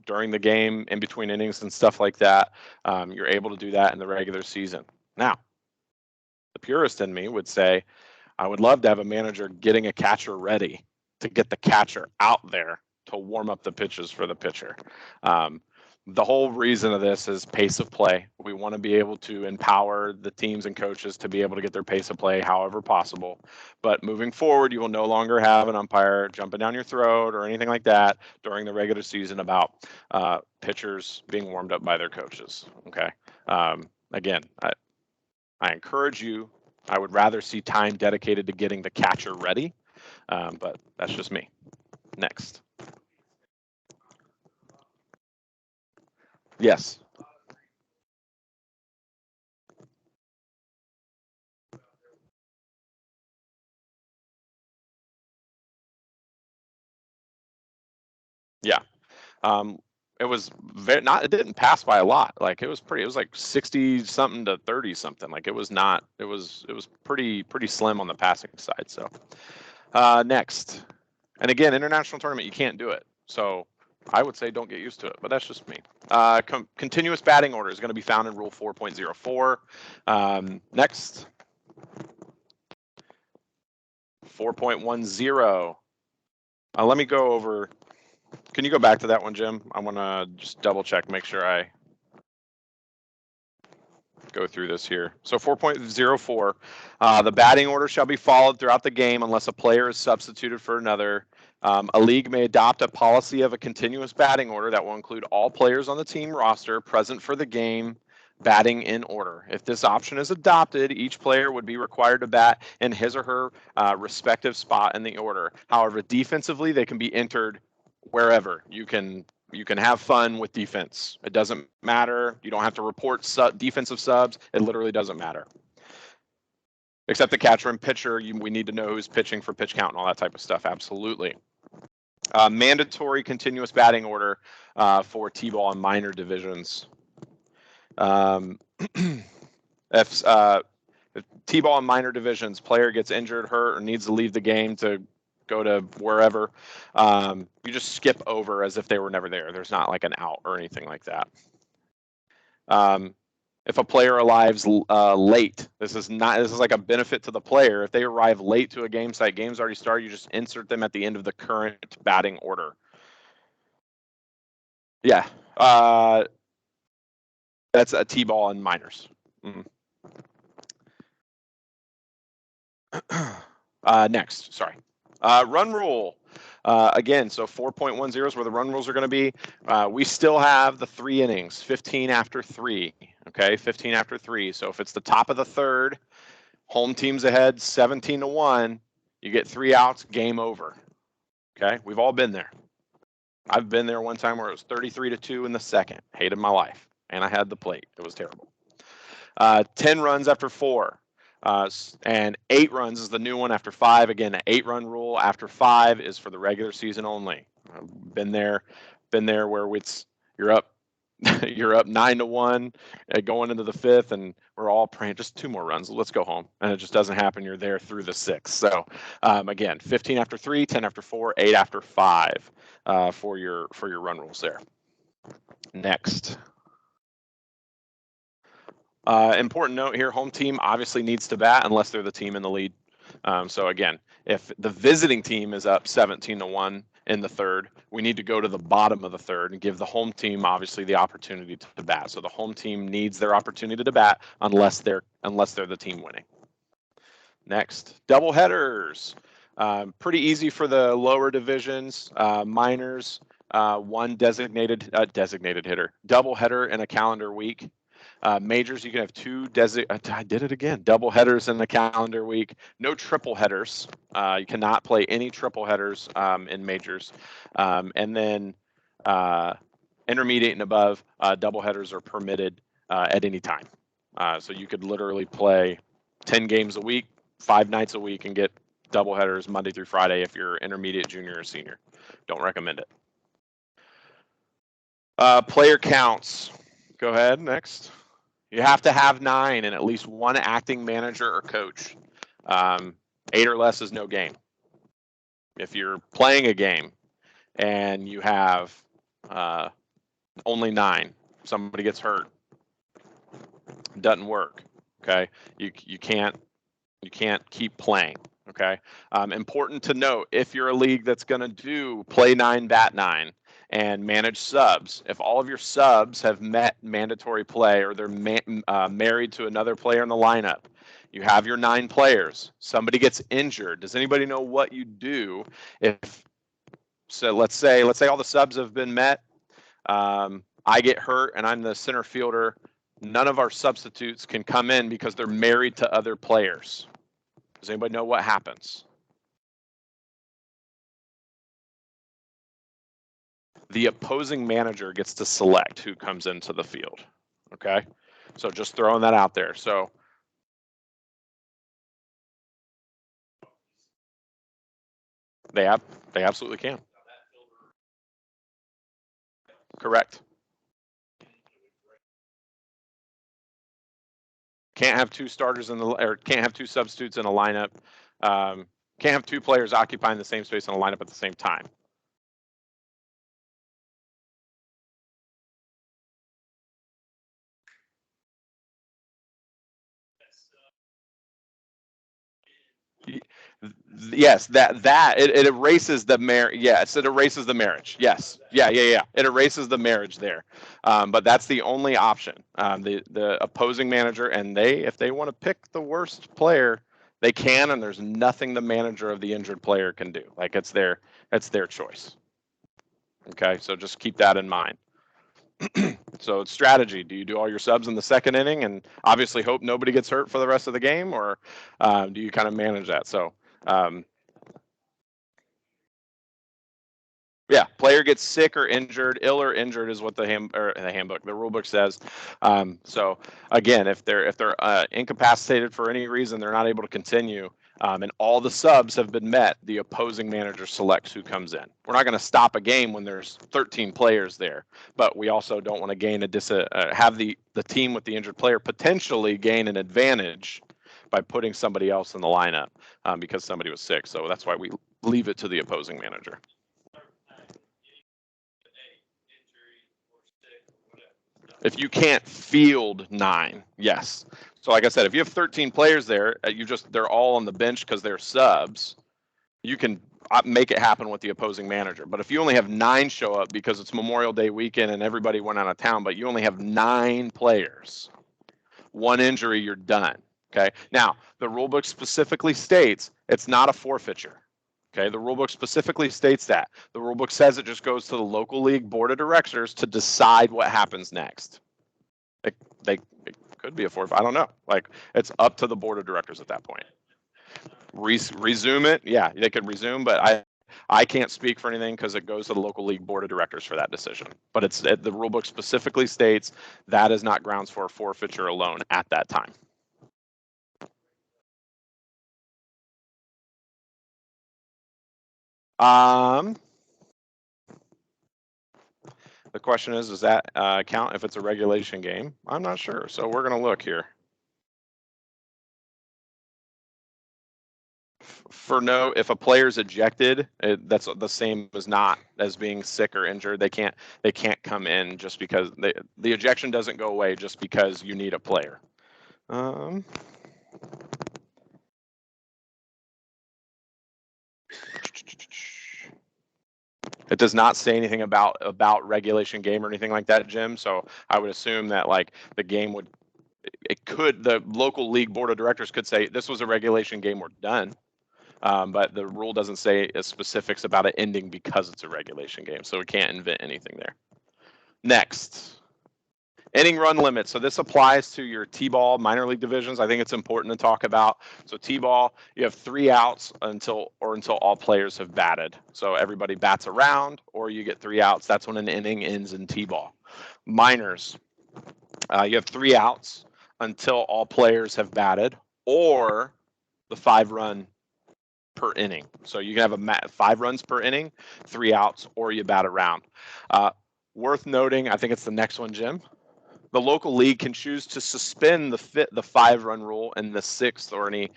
during the game, in between innings and stuff like that. You're able to do that in the regular season. Now, the purist in me would say, I would love to have a manager getting a catcher ready to get the catcher out there to warm up the pitches for the pitcher. The whole reason of this is pace of play. We want to be able to empower the teams and coaches to be able to get their pace of play however possible. But moving forward, you will no longer have an umpire jumping down your throat or anything like that during the regular season about pitchers being warmed up by their coaches. Okay. Again, I encourage you. I would rather see time dedicated to getting the catcher ready, but that's just me. Next. Yes. Yeah. It was it didn't pass by a lot. Like it was like 60 something to 30 something. Like it was pretty slim on the passing side. So next. And again, international tournament, you can't do it. So I would say don't get used to it, but that's just me. Continuous batting order is going to be found in Rule 4.04. Next. 4.10. Let me go over. Can you go back to that one, Jim? I want to just double check, make sure I go through this here. So 4.04, the batting order shall be followed throughout the game unless a player is substituted for another. A league may adopt a policy of a continuous batting order that will include all players on the team roster present for the game batting in order. If this option is adopted, each player would be required to bat in his or her respective spot in the order. However, defensively, they can be entered wherever. You can have fun with defense. It doesn't matter. You don't have to report defensive subs. It literally doesn't matter. Except the catcher and pitcher, we need to know who's pitching for pitch count and all that type of stuff. Absolutely. Mandatory continuous batting order for T-ball and minor divisions. If T-ball and minor divisions, player gets injured, hurt, or needs to leave the game to go to wherever, you just skip over as if they were never there. There's not like an out or anything like that. If a player arrives late, this is like a benefit to the player. If they arrive late to a game site, game's already started, you just insert them at the end of the current batting order. Yeah, that's a T-ball and minors. Mm-hmm. Next, sorry. Run rule. Again, so 4.10 is where the run rules are going to be. We still have the 3 innings, 15 after 3. Okay, 15 after 3. So if it's the top of the third, home team's ahead 17-1, you get 3 outs, game over. Okay, we've all been there. I've been there one time where it was 33-2 in the second. Hated my life, and I had the plate. It was terrible. 10 runs after 4. And 8 runs is the new one after 5. Again, the 8-run rule after 5 is for the regular season only. I've been there where you're up 9-1 going into the 5th, and we're all praying just 2 more runs. Let's go home, and it just doesn't happen. You're there through the 6th. So again, 15 after 3, 10 after 4, 8 after 5 for your run rules there. Next. Important note here, home team obviously needs to bat unless they're the team in the lead. So again, if the visiting team is up 17-1 in the 3rd, we need to go to the bottom of the 3rd and give the home team obviously the opportunity to bat. So the home team needs their opportunity to bat unless they're the team winning. Next, double headers. Pretty easy for the lower divisions, minors, 1 designated hitter, double header in a calendar week. Majors, you can have 2 I did it again. Double headers in the calendar week. No triple headers. You cannot play any triple headers in majors. And then intermediate and above, double headers are permitted at any time. So you could literally play 10 games a week, 5 nights a week, and get double headers Monday through Friday if you're intermediate, junior, or senior. Don't recommend it. Player counts. Go ahead, next. You have to have 9 and at least one acting manager or coach. 8 or less is no game. If you're playing a game and you have only 9, somebody gets hurt, doesn't work. Okay, you can't keep playing. Okay, important to note, if you're a league that's going to do play 9, bat 9, and manage subs, if all of your subs have met mandatory play or they're married to another player in the lineup, you have your 9 players. Somebody gets injured. Does anybody know what you do if? So let's say all the subs have been met. I get hurt and I'm the center fielder. None of our substitutes can come in because they're married to other players. Does anybody know what happens? The opposing manager gets to select who comes into the field. Okay, so just throwing that out there. So they absolutely can. Correct. Can't have 2 starters can't have 2 substitutes in a lineup. Can't have 2 players occupying the same space in a lineup at the same time. Yes, it erases the marriage. Yes, it erases the marriage. Yes, yeah. It erases the marriage there, but that's the only option. The opposing manager, and if they want to pick the worst player, they can, and there's nothing the manager of the injured player can do. Like it's their choice. Okay, so just keep that in mind. So it's strategy. Do you do all your subs in the second inning and obviously hope nobody gets hurt for the rest of the game, or do you kind of manage that? So. Yeah, player gets sick or injured, ill or injured is what the handbook, the rule book says. So again, if they're incapacitated for any reason, they're not able to continue, and all the subs have been met, the opposing manager selects who comes in. We're not going to stop a game when there's 13 players there, but we also don't want to gain have the team with the injured player potentially gain an advantage by putting somebody else in the lineup because somebody was sick. So that's why we leave it to the opposing manager. If you can't field 9, yes. So like I said, if you have 13 players there, they're all on the bench because they're subs, you can make it happen with the opposing manager. But if you only have 9 show up because it's Memorial Day weekend and everybody went out of town, but you only have 9 players, 1 injury, you're done. Okay. Now, the rule book specifically states it's not a forfeiture. Okay, the rulebook specifically states that. The rulebook says it just goes to the local league board of directors to decide what happens next. It could be a forfeit. I don't know. Like, it's up to the board of directors at that point. Resume it. Yeah, they could resume, but I can't speak for anything because it goes to the local league board of directors for that decision. But the rulebook specifically states that is not grounds for a forfeiture alone at that time. The question is, does that count if it's a regulation game? I'm not sure, so we're going to look here. If a player's ejected, that's the same as not as being sick or injured. They can't come in just because the ejection doesn't go away just because you need a player. It does not say anything about regulation game or anything like that, Jim. So I would assume that like the game the local league board of directors could say this was a regulation game, we're done. But the rule doesn't say specifics about it ending because it's a regulation game. So we can't invent anything there. Next. Inning run limit. So this applies to your T-ball minor league divisions. I think it's important to talk about. So T-ball, you have 3 outs until all players have batted. So everybody bats around, or you get 3 outs. That's when an inning ends in T-ball. Minors, you have 3 outs until all players have batted, or the 5 run per inning. So you can have 5 runs per inning, 3 outs, or you bat around. Worth noting, I think it's the next one, Jim. The local league can choose to suspend the 5-run rule in the 6th or any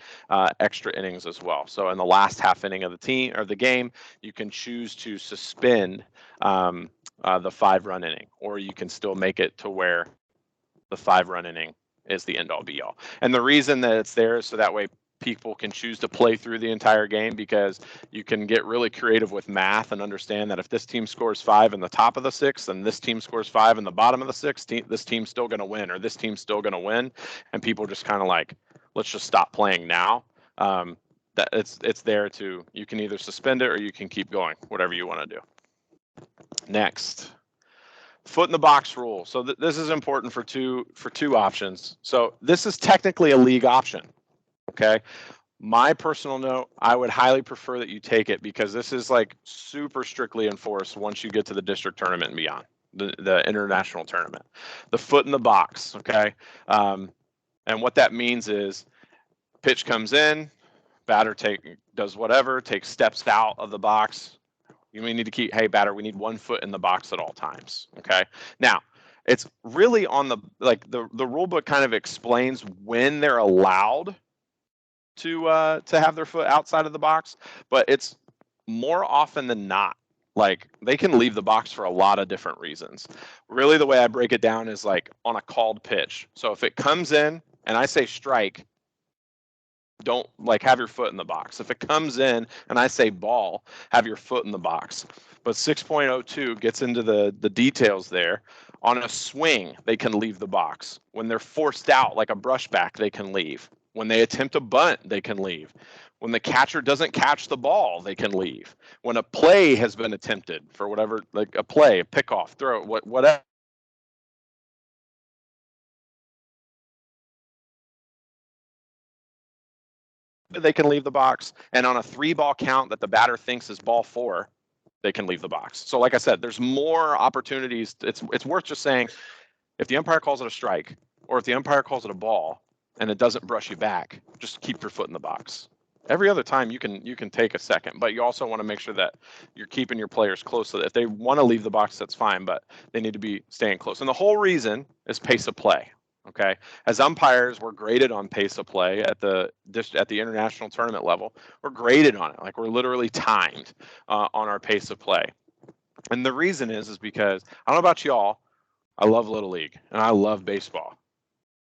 extra innings as well. So in the last half inning of the game, you can choose to suspend the 5-run inning, or you can still make it to where the 5-run inning is the end all be all. And the reason that it's there is so that way people can choose to play through the entire game, because you can get really creative with math and understand that if this team scores 5 in the top of the 6th and this team scores 5 in the bottom of the 6th, this team's still going to win, or this team's still going to win. And people just kind of like, let's just stop playing now. That it's there to, you can either suspend it or you can keep going, whatever you want to do. Next, foot in the box rule. So this is important for two options. So this is technically a league option. Okay. My personal note, I would highly prefer that you take it, because this is like super strictly enforced once you get to the district tournament and beyond, the international tournament. The foot in the box, okay? And what that means is pitch comes in, batter does whatever, takes steps out of the box. You may need to keep, hey, batter, we need 1 foot in the box at all times, okay? Now, it's really on the rule book kind of explains when they're allowed to have their foot outside of the box, but it's more often than not, like, they can leave the box for a lot of different reasons. Really, the way I break it down is like on a called pitch. So if it comes in and I say strike, don't have your foot in the box. If it comes in and I say ball, have your foot in the box. But 6.02 gets into the details there. On a swing, they can leave the box. When they're forced out, like a brushback, they can leave. When they attempt a bunt, they can leave. When the catcher doesn't catch the ball, they can leave. When a play has been attempted for whatever, like a play, a pickoff, throw, whatever, they can leave the box. And on a 3-ball count that the batter thinks is ball 4, they can leave the box. So like I said, there's more opportunities. It's worth just saying, if the umpire calls it a strike, or if the umpire calls it a ball and it doesn't brush you back, just keep your foot in the box. Every other time you can take a second, but you also want to make sure that you're keeping your players close, so that if they want to leave the box, that's fine, but they need to be staying close. And the whole reason is pace of play. Okay, as umpires, we're graded on pace of play at the international tournament level. We're graded on it, like we're literally timed on our pace of play. And the reason is because, I don't know about y'all, I love Little League and I love baseball.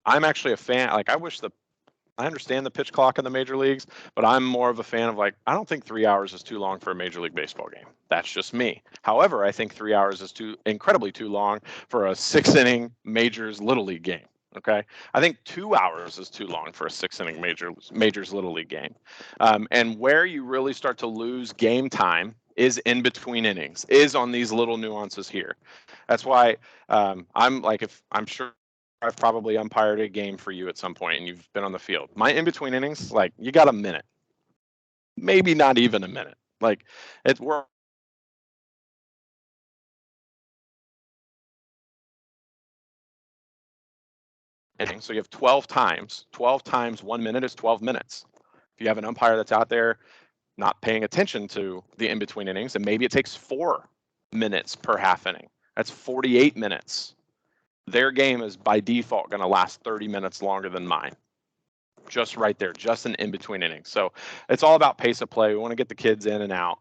I'm actually a fan. Like, I understand the pitch clock in the major leagues, but I'm more of a fan of, like, I don't think 3 hours is too long for a Major League Baseball game. That's just me. However, I think 3 hours is incredibly too long for a 6-inning Majors Little League game. Okay, I think 2 hours is too long for a 6-inning Majors Little League game. And where you really start to lose game time is in between innings, is on these little nuances here. That's why I'm sure I've probably umpired a game for you at some point and you've been on the field. My in between innings, like, you got a minute, maybe not even a minute. Like, we're innings, so you have 12 times. 12 times 1 minute is 12 minutes. If you have an umpire that's out there not paying attention to the in between innings, and maybe it takes 4 minutes per half inning, that's 48 minutes. Their game is by default going to last 30 minutes longer than mine. Just right there, just an in-between innings. So it's all about pace of play. We want to get the kids in and out,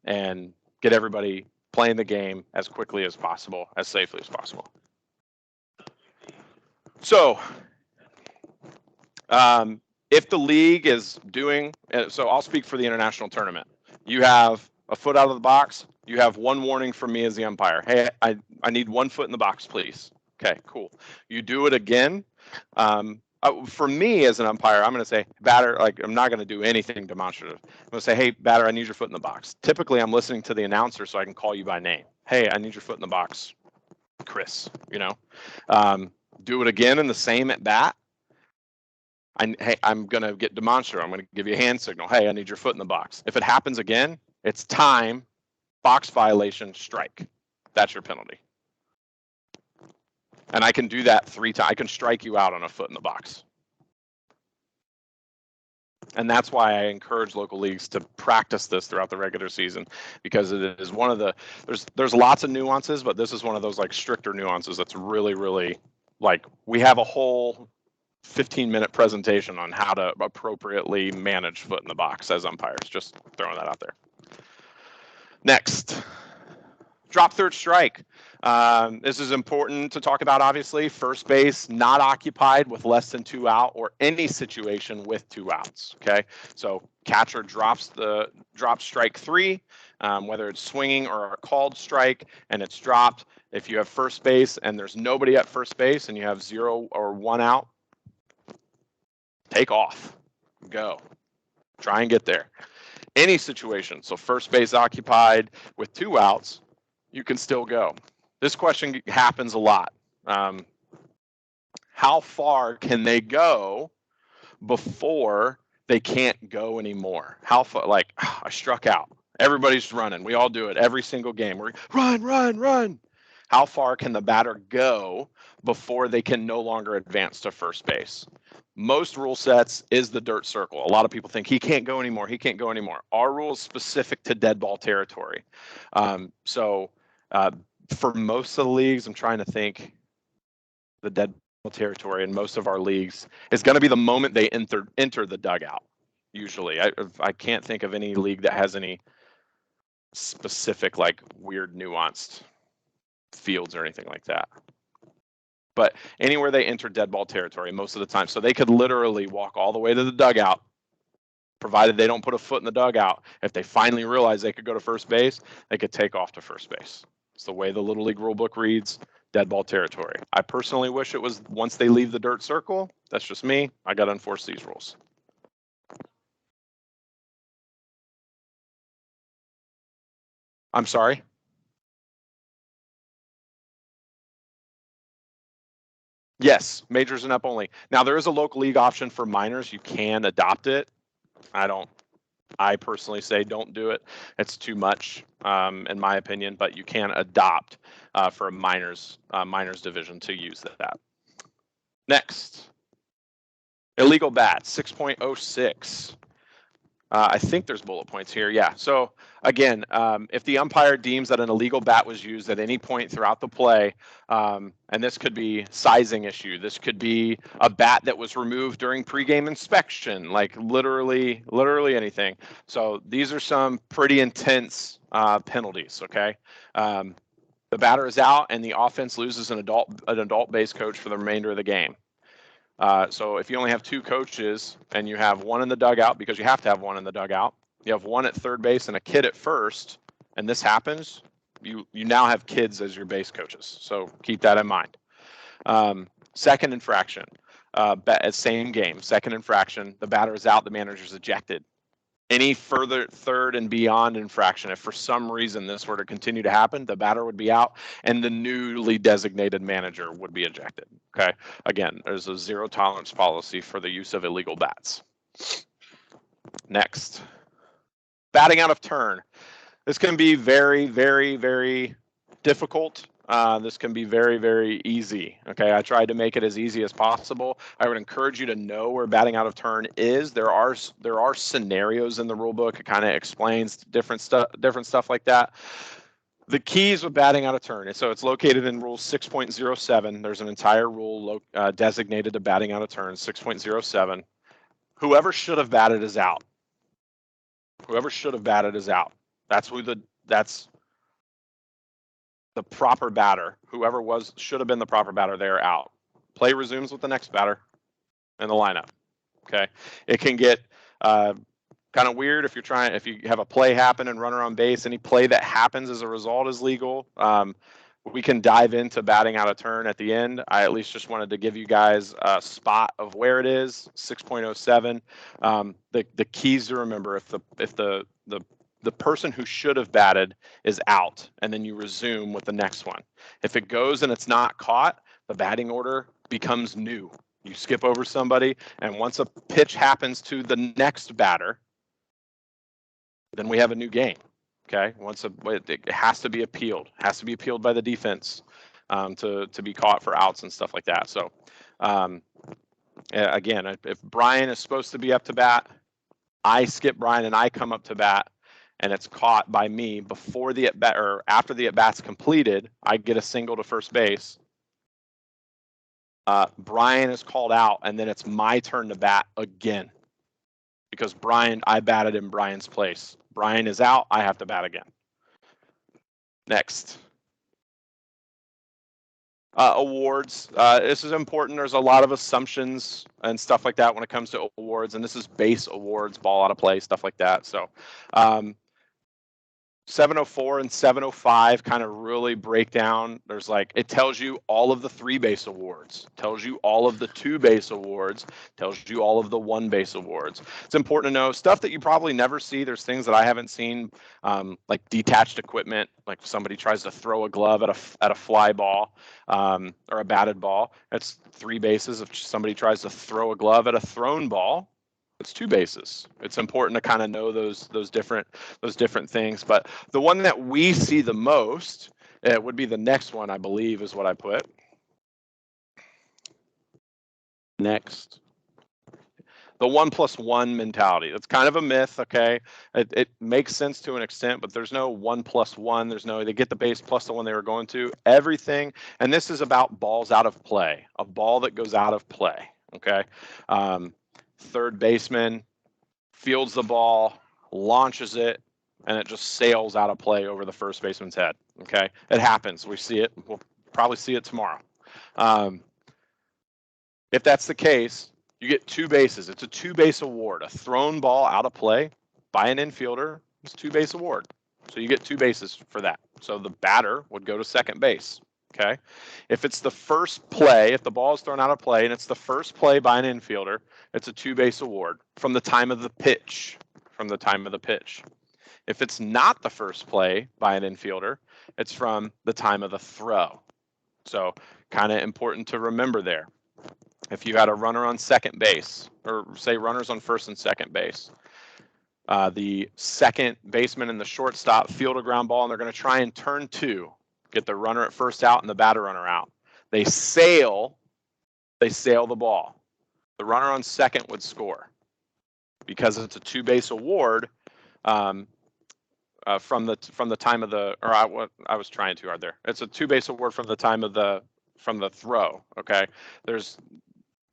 and get everybody playing the game as quickly as possible, as safely as possible. So if the league is doing, so I'll speak for the international tournament. You have a foot out of the box. You have 1 warning from me as the umpire. Hey, I need 1 foot in the box, please. Okay, cool. You do it again. For me as an umpire, I'm going to say, batter, like, I'm not going to do anything demonstrative. I'm going to say, hey, batter, I need your foot in the box. Typically, I'm listening to the announcer so I can call you by name. Hey, I need your foot in the box, Chris, do it again in the same at bat. Hey, I'm going to get demonstrative. I'm going to give you a hand signal. Hey, I need your foot in the box. If it happens again, it's time, box violation, strike. That's your penalty. And I can do that 3 times. I can strike you out on a foot in the box. And that's why I encourage local leagues to practice this throughout the regular season, because it is one of the, there's lots of nuances, but this is one of those like stricter nuances that's really, really, like, we have a whole 15-minute presentation on how to appropriately manage foot in the box as umpires. Just throwing that out there. Next, drop third strike. This is important to talk about, obviously. First base not occupied with less than 2 out, or any situation with 2 outs. Okay, so catcher drops strike 3, whether it's swinging or a called strike, and it's dropped. If you have first base and there's nobody at first base and you have 0 or 1 out, take off, go, try and get there. Any situation, so first base occupied with 2 outs, you can still go. This question happens a lot. How far can they go before they can't go anymore? How far, like, I struck out. Everybody's running. We all do it every single game. We're run, run, run. How far can the batter go before they can no longer advance to first base? Most rule sets is the dirt circle. A lot of people think he can't go anymore. He can't go anymore. Our rule is specific to dead ball territory. For most of the leagues, I'm trying to think, the dead ball territory in most of our leagues is going to be the moment they enter the dugout. Usually, I can't think of any league that has any specific, like, weird nuanced fields or anything like that. But anywhere they enter dead ball territory most of the time. So they could literally walk all the way to the dugout, provided they don't put a foot in the dugout. If they finally realize they could go to first base, they could take off to first base. It's the way the Little League rulebook reads, dead ball territory. I personally wish it was once they leave the dirt circle. That's just me. I got to enforce these rules. I'm sorry? Yes, majors and up only. Now, there is a local league option for minors. You can adopt it. I personally say don't do it. It's too much, in my opinion, but you can adopt for a minors division to use that. Next, illegal bat, 6.06. I think there's bullet points here. Yeah. So again, if the umpire deems that an illegal bat was used at any point throughout the play, and this could be sizing issue, this could be a bat that was removed during pregame inspection, like literally anything. So these are some pretty intense penalties. Okay. The batter is out and the offense loses an adult base coach for the remainder of the game. So if you only have 2 coaches and you have one in the dugout, because you have to have one in the dugout, you have one at third base and a kid at first, and this happens, you now have kids as your base coaches. So keep that in mind. Second infraction, same game, second infraction, the batter is out, the manager is ejected. Any further third and beyond infraction, if for some reason this were to continue to happen, the batter would be out and the newly designated manager would be ejected. Okay. Again, there's a 0 tolerance policy for the use of illegal bats. Next, batting out of turn. This can be very, very, very difficult. This can be very, very easy. Okay, I tried to make it as easy as possible. I would encourage you to know where batting out of turn is. There are scenarios in the rule book. It kind of explains different stuff like that. The keys with batting out of turn. So it's located in Rule 6.07. There's an entire rule designated to batting out of turn, 6.07. Whoever should have batted is out. Whoever should have batted is out. That's the proper batter. Whoever should have been the proper batter, they're out. Play resumes with the next batter in the lineup. Okay, it can get kind of weird if you have a play happen and runner on base. Any play that happens as a result is legal. We can dive into batting out of turn at the end. I at least just wanted to give you guys a spot of where it is. 6.07. The keys to remember: if the person who should have batted is out, and then you resume with the next one. If it goes and it's not caught, the batting order becomes new. You skip over somebody, and once a pitch happens to the next batter, then we have a new game. Okay, it has to be appealed. It has to be appealed by the defense to be caught for outs and stuff like that. So again, if Brian is supposed to be up to bat, I skip Brian and I come up to bat, and it's caught by me before the at bat or after the at bat's completed, I get a single to first base. Brian is called out, and then it's my turn to bat again because I batted in Brian's place. Brian is out, I have to bat again. Next. Awards. This is important. There's a lot of assumptions and stuff like that when it comes to awards, and this is base awards, ball out of play, stuff like that. So 704 and 705 kind of really break down. There's like, it tells you all of the 3 base awards, tells you all of the 2 base awards, tells you all of the 1 base awards. It's important to know stuff that you probably never see. There's things that I haven't seen, like detached equipment, like somebody tries to throw a glove at a fly ball or a batted ball. That's 3 bases. If somebody tries to throw a glove at a thrown ball, it's 2 bases. It's important to kind of know those different things. But the one that we see the most, it would be the next one, I believe, is what I put. Next. The 1+1 mentality. That's kind of a myth, okay? It makes sense to an extent, but there's no 1+1. There's no, they get the base plus the one they were going to. Everything, and this is about balls out of play, a ball that goes out of play, okay? Third baseman fields the ball, launches it, and it just sails out of play over the first baseman's head. Okay, it happens. We see it. We'll probably see it tomorrow. If that's the case, you get 2 bases. It's a 2-base award. A thrown ball out of play by an infielder is a 2-base award. So you get 2 bases for that. So the batter would go to second base. Okay, if it's the first play, if the ball is thrown out of play and it's the first play by an infielder, it's a 2-base award from the time of the pitch. If it's not the first play by an infielder, it's from the time of the throw. So kind of important to remember there. If you had a runner on second base, or say runners on first and second base, the second baseman and the shortstop field a ground ball, and they're going to try and turn 2. Get the runner at first out and the batter runner out. They sail the ball. The runner on second would score because it's a 2-base award from the time of the, or I was trying too hard there. It's a 2-base award from the time of from the throw. Okay, there's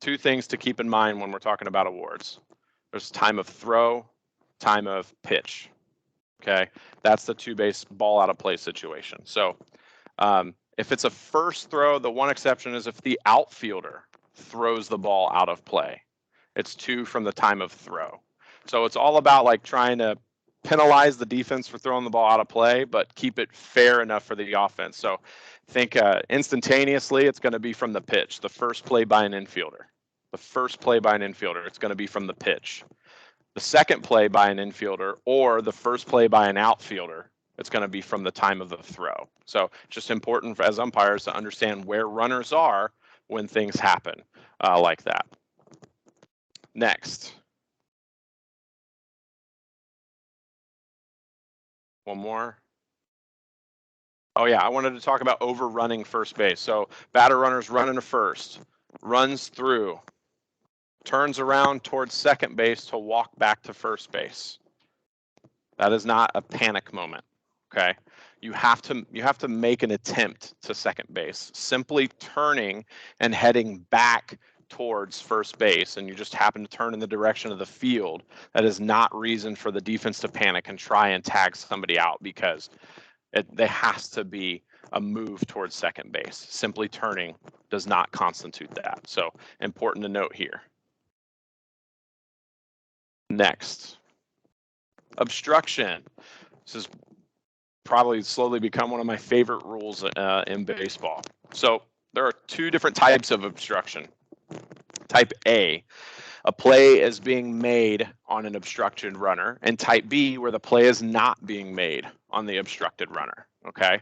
2 things to keep in mind when we're talking about awards. There's time of throw, time of pitch. Okay, that's the 2-base ball out of play situation. So if it's a first throw, the one exception is if the outfielder throws the ball out of play. It's 2 from the time of throw. So it's all about like trying to penalize the defense for throwing the ball out of play, but keep it fair enough for the offense. So think instantaneously, it's going to be from the pitch, the first play by an infielder. It's going to be from the pitch. The second play by an infielder or the first play by an outfielder, it's going to be from the time of the throw. So just important as umpires to understand where runners are when things happen like that. Next. One more. Oh yeah, I wanted to talk about overrunning first base. So batter runner's running to first, runs through, turns around towards second base to walk back to first base. That is not a panic moment. Okay, you have to make an attempt to second base. Simply turning and heading back towards first base, and you just happen to turn in the direction of the field, that is not reason for the defense to panic and try and tag somebody out, because there has to be a move towards second base. Simply turning does not constitute that. So important to note here. Next, obstruction. This is probably slowly become one of my favorite rules in baseball. So there are 2 different types of obstruction. Type A play is being made on an obstructed runner, and type B, where the play is not being made on the obstructed runner. Okay,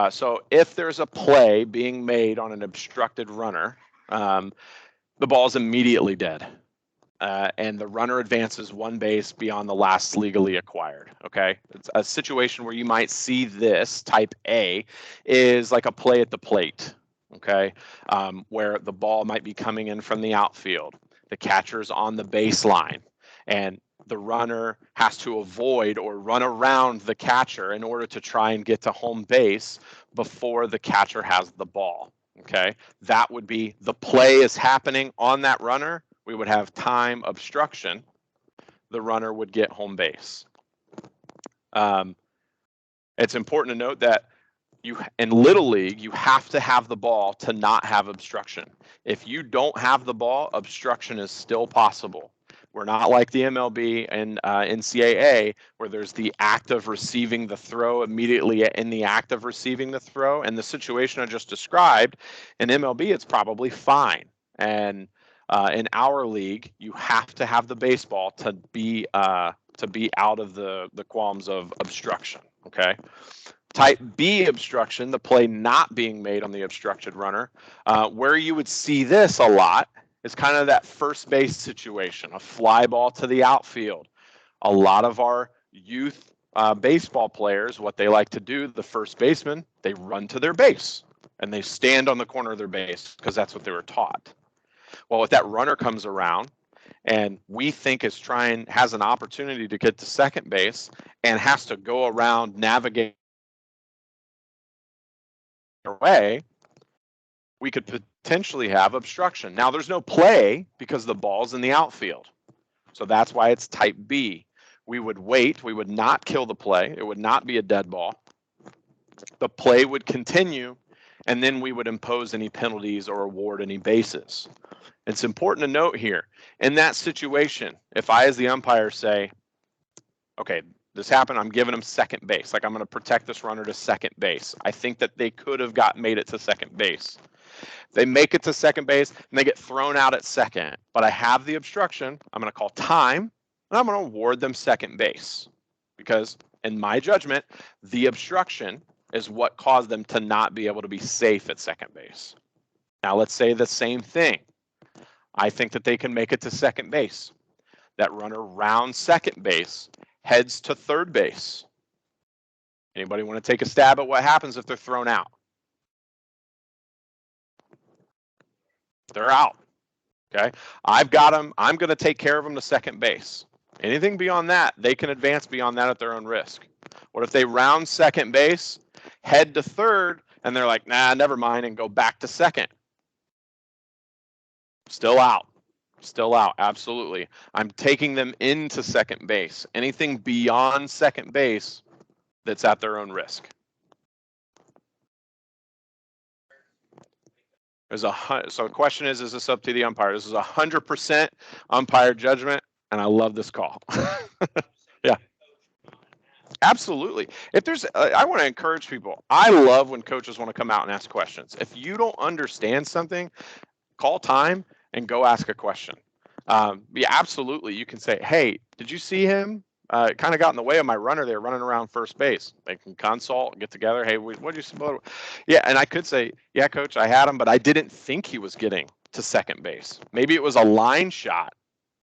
so if there's a play being made on an obstructed runner, the ball is immediately dead. And the runner advances 1 base beyond the last legally acquired. Okay, it's a situation where you might see this type A is like a play at the plate. Okay, where the ball might be coming in from the outfield. The catcher's on the baseline, and the runner has to avoid or run around the catcher in order to try and get to home base before the catcher has the ball. Okay, that would be the play is happening on that runner. We would have time obstruction. The runner would get home base. It's important to note that in Little League, you have to have the ball to not have obstruction. If you don't have the ball, obstruction is still possible. We're not like the MLB and NCAA, where there's the act of receiving the throw immediately in the act of receiving the throw. And the situation I just described, in MLB, it's probably fine. And in our league, you have to have the baseball to be out of the qualms of obstruction. Okay. Type B obstruction, the play not being made on the obstructed runner, where you would see this a lot is kind of that first base situation, a fly ball to the outfield. A lot of our youth baseball players, what they like to do, the first baseman, they run to their base and they stand on the corner of their base because that's what they were taught. Well, if that runner comes around and we think has an opportunity to get to second base and has to go around, navigate way, we could potentially have obstruction. Now, there's no play because the ball's in the outfield. So that's why it's type B. We would wait. We would not kill the play. It would not be a dead ball. The play would continue, and then we would impose any penalties or award any bases. It's important to note here, in that situation, if I as the umpire say, okay, this happened, I'm giving them second base. Like, I'm going to protect this runner to second base. I think that they could have made it to second base. They make it to second base and they get thrown out at second, but I have the obstruction. I'm going to call time and I'm going to award them second base because in my judgment, the obstruction is what caused them to not be able to be safe at second base. Now let's say the same thing. I think that they can make it to second base. That runner rounds second base, heads to third base. Anybody want to take a stab at what happens if they're thrown out? They're out. Okay, I've got them. I'm going to take care of them to second base. Anything beyond that, they can advance beyond that at their own risk. What if they round second base, head to third, and they're like, nah, never mind, and go back to second? Still out. Still out, absolutely. I'm taking them into second base. Anything beyond second base, that's at their own risk. So the question is this up to the umpire? This is 100% umpire judgment, and I love this call. Yeah. Absolutely. If there's, I want to encourage people. I love when coaches want to come out and ask questions. If you don't understand something, call time and go ask a question. Yeah, absolutely. You can say, hey, did you see him? It kind of got in the way of my runner there running around first base. They can consult, get together. Hey, what did you see? Yeah, and I could say, yeah, coach, I had him, but I didn't think he was getting to second base. Maybe it was a line shot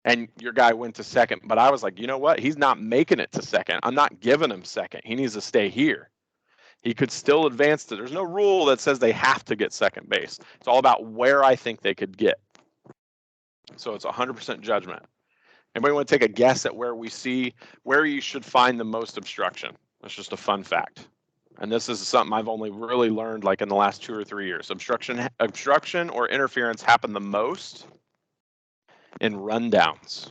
and your guy went to second, but I was like, you know what? He's not making it to second. I'm not giving him second. He needs to stay here. He could still advance to, there's no rule that says they have to get second base. It's all about where I think they could get. So it's 100% judgment. Anybody want to take a guess at where you should find the most obstruction? That's just a fun fact. And this is something I've only really learned like in the last 2 or 3 years. Obstruction or interference happen the most in rundowns.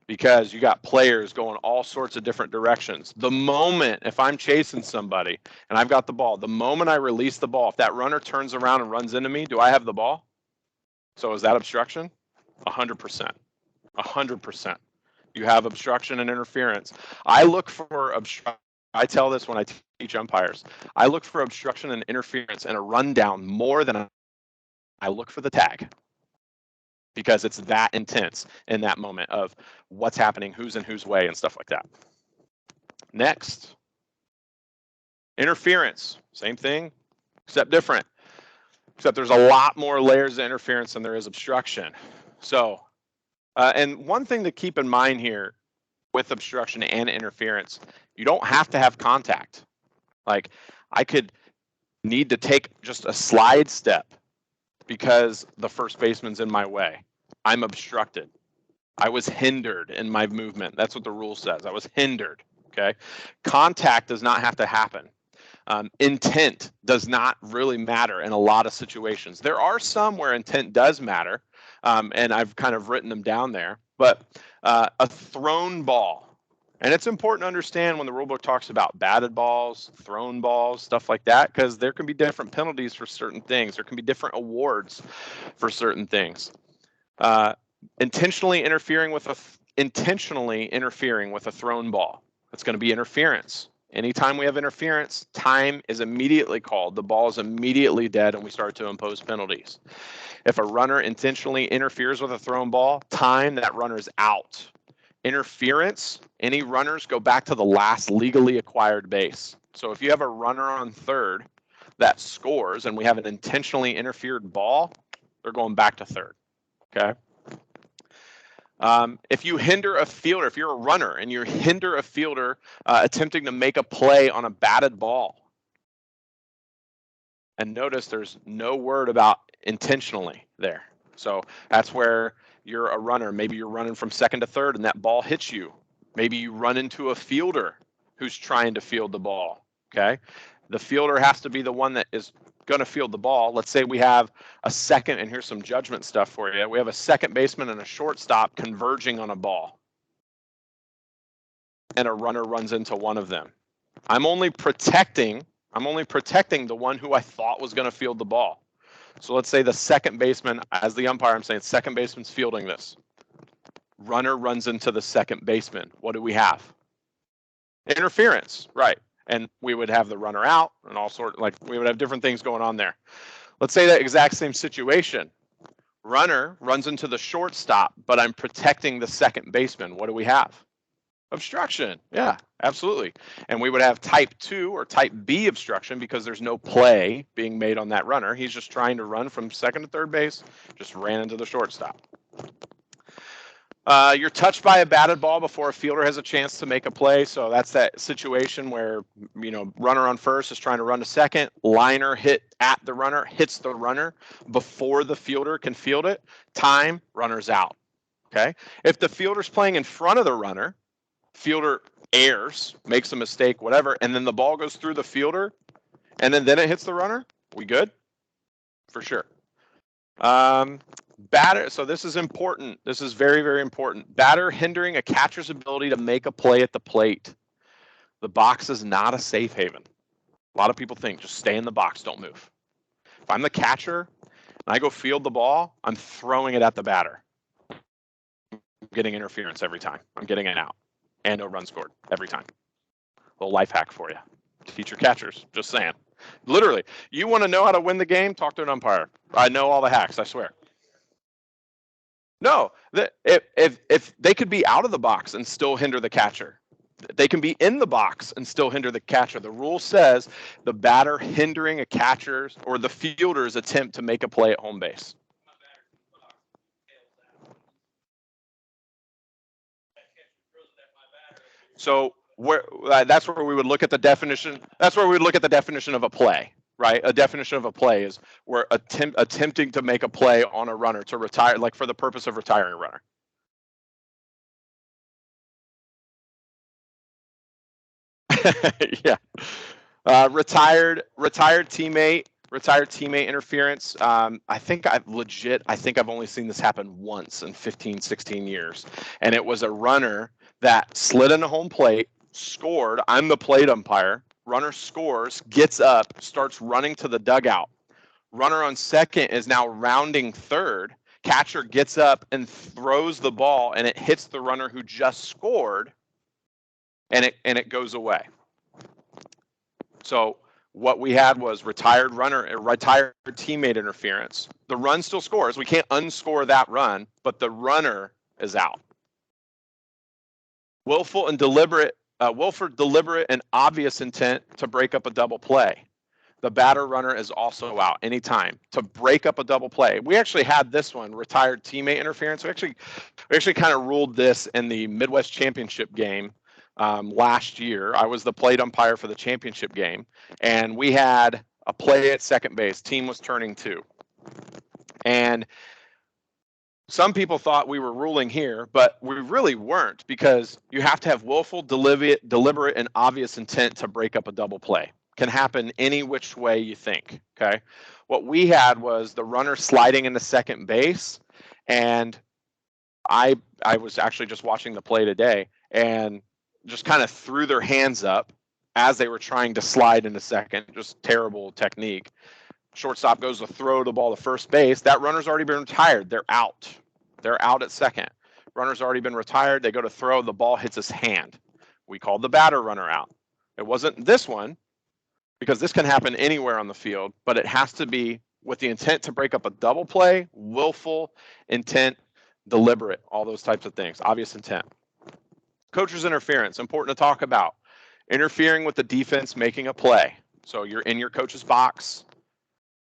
Because you got players going all sorts of different directions. The moment, if I'm chasing somebody and I've got the ball, the moment I release the ball, if that runner turns around and runs into me, do I have the ball? So is that obstruction? 100%. 100%. You have obstruction and interference. I look for obstruction. I tell this when I teach umpires. I look for obstruction and interference in a rundown more than I look for the tag, because it's that intense in that moment of what's happening, who's in whose way, and stuff like that. Next, interference. Same thing, except different. Except there's a lot more layers of interference than there is obstruction. So, and one thing to keep in mind here with obstruction and interference, you don't have to have contact. Like, I could need to take just a slide step because the first baseman's in my way. I'm obstructed. I was hindered in my movement. That's what the rule says. I was hindered. Okay. Contact does not have to happen. Intent does not really matter in a lot of situations. There are some where intent does matter, and I've kind of written them down there. But a thrown ball, and it's important to understand when the rulebook talks about batted balls, thrown balls, stuff like that, because there can be different penalties for certain things. There can be different awards for certain things. Intentionally interfering with a thrown ball. That's going to be interference. Anytime we have interference, time is immediately called. The ball is immediately dead, and we start to impose penalties. If a runner intentionally interferes with a thrown ball, time, that runner's out. Interference, any runners go back to the last legally acquired base. So if you have a runner on third that scores and we have an intentionally interfered ball, they're going back to third. Okay. If you hinder a fielder, if you're a runner and you hinder a fielder attempting to make a play on a batted ball, and notice there's no word about intentionally there. So that's where you're a runner. Maybe you're running from second to third and that ball hits you. Maybe you run into a fielder who's trying to field the ball. Okay. The fielder has to be the one that is going to field the ball. Let's say we have a second, and here's some judgment stuff for you. We have a second baseman and a shortstop converging on a ball, and a runner runs into one of them. I'm only protecting the one who I thought was going to field the ball. So let's say the second baseman, as the umpire, I'm saying second baseman's fielding this. Runner runs into the second baseman. What do we have? Interference, right? And we would have the runner out and all sorts, like we would have different things going on there. Let's say that exact same situation. Runner runs into the shortstop, but I'm protecting the second baseman. What do we have? Obstruction. Yeah, absolutely. And we would have type 2 or type B obstruction because there's no play being made on that runner. He's just trying to run from second to third base, just ran into the shortstop. You're touched by a batted ball before a fielder has a chance to make a play. So that's that situation where, runner on first is trying to run to second. Liner hit at the runner, hits the runner before the fielder can field it. Time, runner's out. Okay. If the fielder's playing in front of the runner, fielder errs, makes a mistake, whatever, and then the ball goes through the fielder, and then it hits the runner, we good? For sure. Batter, so this is important. This is very, very important. Batter hindering a catcher's ability to make a play at the plate. The box is not a safe haven. A lot of people think just stay in the box, don't move. If I'm the catcher and I go field the ball, I'm throwing it at the batter. I'm getting interference every time. I'm getting it out. And no run scored every time. A little life hack for you. Teach your catchers, just saying. Literally, you want to know how to win the game? Talk to an umpire. I know all the hacks, I swear. No, if they could be out of the box and still hinder the catcher. They can be in the box and still hinder the catcher. The rule says the batter hindering a catcher's or the fielder's attempt to make a play at home base. So that's where we would look at the definition. That's where we would look at the definition of a play, right? A definition of a play is we're attempting to make a play on a runner to retire, like for the purpose of retiring a runner. Yeah. Retired teammate interference. I think I've only seen this happen once in 15, 16 years. And it was a runner that slid into home plate, scored. I'm the plate umpire. Runner scores, gets up, starts running to the dugout. Runner on second is now rounding third. Catcher gets up and throws the ball, and it hits the runner who just scored, and it goes away. So what we had was retired teammate interference. The run still scores. We can't unscore that run, but the runner is out. Willful, deliberate, and obvious intent to break up a double play. The batter runner is also out anytime to break up a double play. We actually had this one, retired teammate interference. We actually kind of ruled this in the Midwest Championship game last year. I was the plate umpire for the championship game, and we had a play at second base. Team was turning 2. And some people thought we were ruling here, but we really weren't, because you have to have willful, deliberate, and obvious intent to break up a double play. Can happen any which way you think, okay? What we had was the runner sliding into second base, and I was actually just watching the play today, and just kind of threw their hands up as they were trying to slide into second. Just terrible technique. Shortstop goes to throw the ball to first base. That runner's already been retired. They're out. They're out at second. Runner's already been retired. They go to throw. The ball hits his hand. We called the batter runner out. It wasn't this one, because this can happen anywhere on the field, but it has to be with the intent to break up a double play, willful intent, deliberate, all those types of things, obvious intent. Coach's interference, important to talk about. Interfering with the defense making a play. So you're in your coach's box,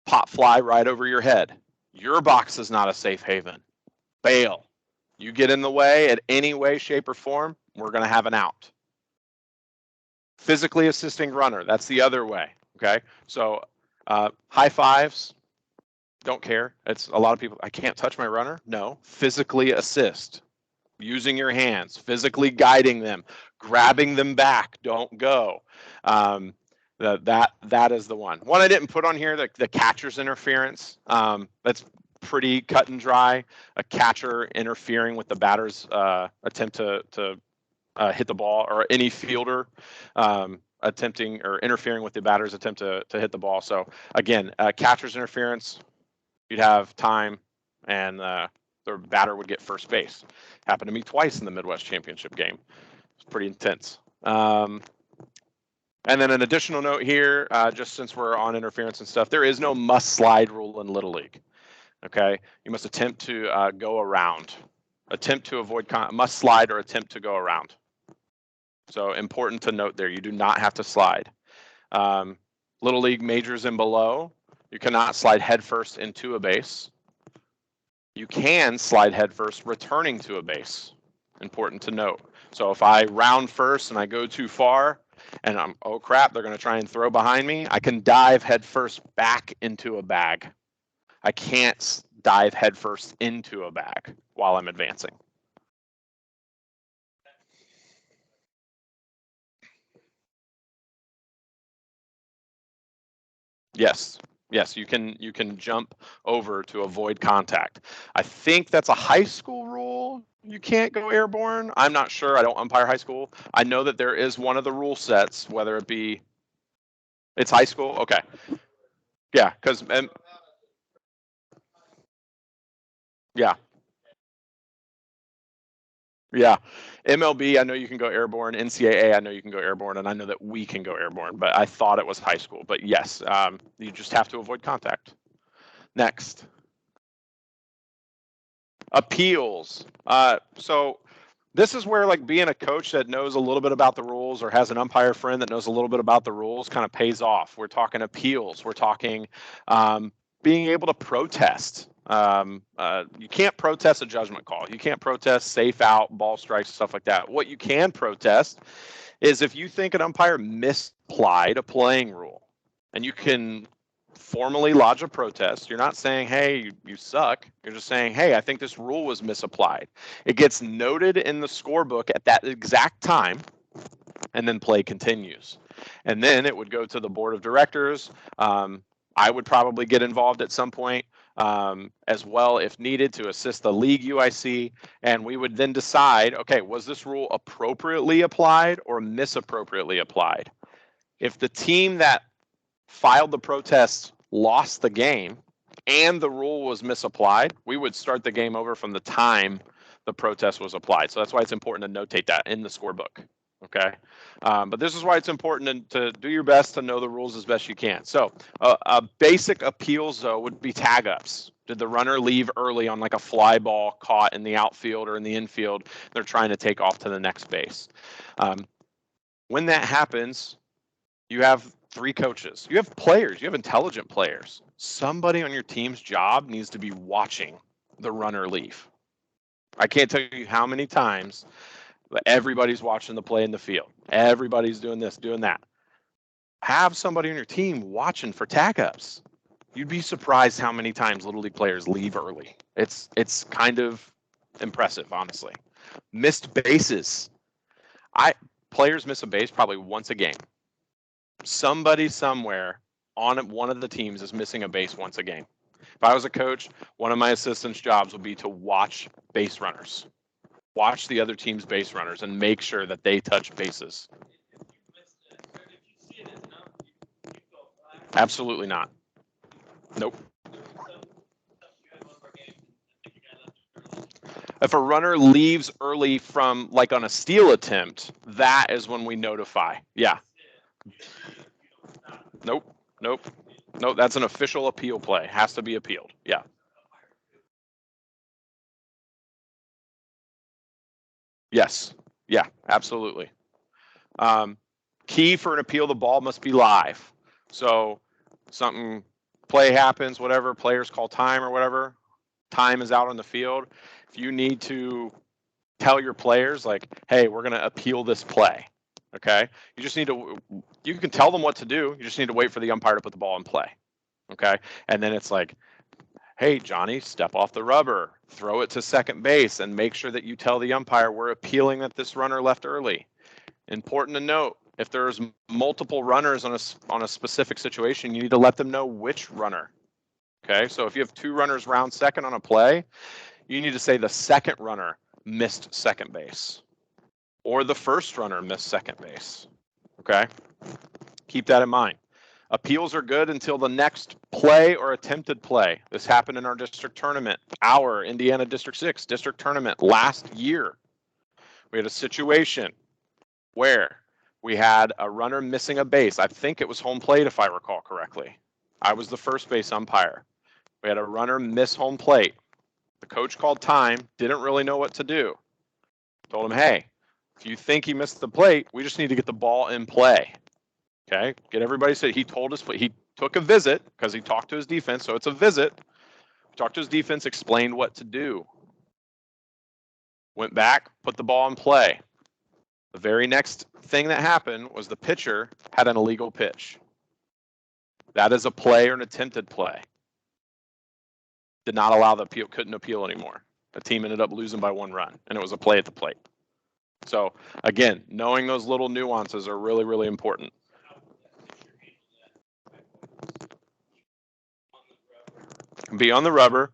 pop fly right over your head. Your box is not a safe haven. Bail. You get in the way at any way, shape, or form, we're going to have an out. Physically assisting runner, that's the other way, okay? So high fives, don't care. It's a lot of people, I can't touch my runner. No, physically assist. Using your hands, physically guiding them, grabbing them back, don't go. That is the one. One I didn't put on here, the catcher's interference. That's pretty cut and dry. A catcher interfering with the batter's attempt to hit the ball, or any fielder attempting or interfering with the batter's attempt to hit the ball. So again, catcher's interference, you'd have time, and the batter would get first base. Happened to me twice in the Midwest Championship game. It's pretty intense. And then an additional note here, just since we're on interference and stuff, there is no must slide rule in Little League. Okay, you must attempt to go around. Attempt to avoid must slide or attempt to go around. So important to note there, you do not have to slide. Little League majors and below, you cannot slide headfirst into a base. You can slide headfirst returning to a base. Important to note. So if I round first and I go too far, and I'm, oh crap, they're going to try and throw behind me, I can dive headfirst back into a bag. I can't dive headfirst into a bag while I'm advancing. Yes, you can jump over to avoid contact. I think that's a high school rule. You can't go airborne. I'm not sure. I don't umpire high school. I know that there is one of the rule sets, whether it be, it's high school. Okay. Yeah, because yeah. Yeah, MLB, I know you can go airborne. NCAA, I know you can go airborne, and I know that we can go airborne, but I thought it was high school. But yes, you just have to avoid contact. Next. Appeals. So this is where, like, being a coach that knows a little bit about the rules, or has an umpire friend that knows a little bit about the rules, kind of pays off. We're talking appeals. We're talking being able to protest. You can't protest a judgment call. You can't protest safe out, ball strikes, stuff like that. What you can protest is if you think an umpire misapplied a playing rule, and you can formally lodge a protest. You're not saying, hey, you suck. You're just saying, hey, I think this rule was misapplied. It gets noted in the scorebook at that exact time, and then play continues. And then it would go to the board of directors. I would probably get involved at some point as well, if needed, to assist the league UIC. And we would then decide, okay, was this rule appropriately applied or misappropriately applied? If the team that filed the protest lost the game and the rule was misapplied, we would start the game over from the time the protest was applied. So that's why it's important to notate that in the scorebook. Okay, but this is why it's important to do your best to know the rules as best you can. So a basic appeals, though, would be tag ups. Did the runner leave early on, like a fly ball caught in the outfield or in the infield? They're trying to take off to the next base. When that happens, you have three coaches. You have players. You have intelligent players. Somebody on your team's job needs to be watching the runner leave. I can't tell you how many times everybody's watching the play in the field. Everybody's doing this, doing that. Have somebody on your team watching for tag ups. You'd be surprised how many times Little League players leave early. It's kind of impressive, honestly. Missed bases. Players miss a base probably once a game. Somebody somewhere on one of the teams is missing a base once a game. If I was a coach, one of my assistants' jobs would be to watch base runners. Watch the other team's base runners and make sure that they touch bases. Absolutely not. Nope. If a runner leaves early from, like, on a steal attempt, that is when we notify. Yeah. Nope. That's an official appeal play. Has to be appealed. Yeah. Yes. Yeah, absolutely. Key for an appeal, the ball must be live. So play happens, whatever, players call time or whatever, time is out on the field. If you need to tell your players, like, hey, we're going to appeal this play, okay? You can tell them what to do. You just need to wait for the umpire to put the ball in play, okay? And then it's like, hey, Johnny, step off the rubber, throw it to second base, and make sure that you tell the umpire we're appealing that this runner left early. Important to note, if there's multiple runners on a specific situation, you need to let them know which runner. Okay, so if you have 2 runners round second on a play, you need to say the second runner missed second base, or the first runner missed second base. Okay, keep that in mind. Appeals are good until the next play or attempted play. This happened in our district tournament, our Indiana District 6 district tournament last year. We had a situation where we had a runner missing a base. I think it was home plate, if I recall correctly. I was the first base umpire. We had a runner miss home plate. The coach called time, didn't really know what to do. Told him, hey, if you think he missed the plate, we just need to get the ball in play. Okay, get everybody said. He told us, he took a visit because he talked to his defense, so it's a visit. Talked to his defense, explained what to do. Went back, put the ball in play. The very next thing that happened was the pitcher had an illegal pitch. That is a play or an attempted play. Did not allow the appeal, couldn't appeal anymore. The team ended up losing by 1 run, and it was a play at the plate. So again, knowing those little nuances are really, really important. Be on the rubber,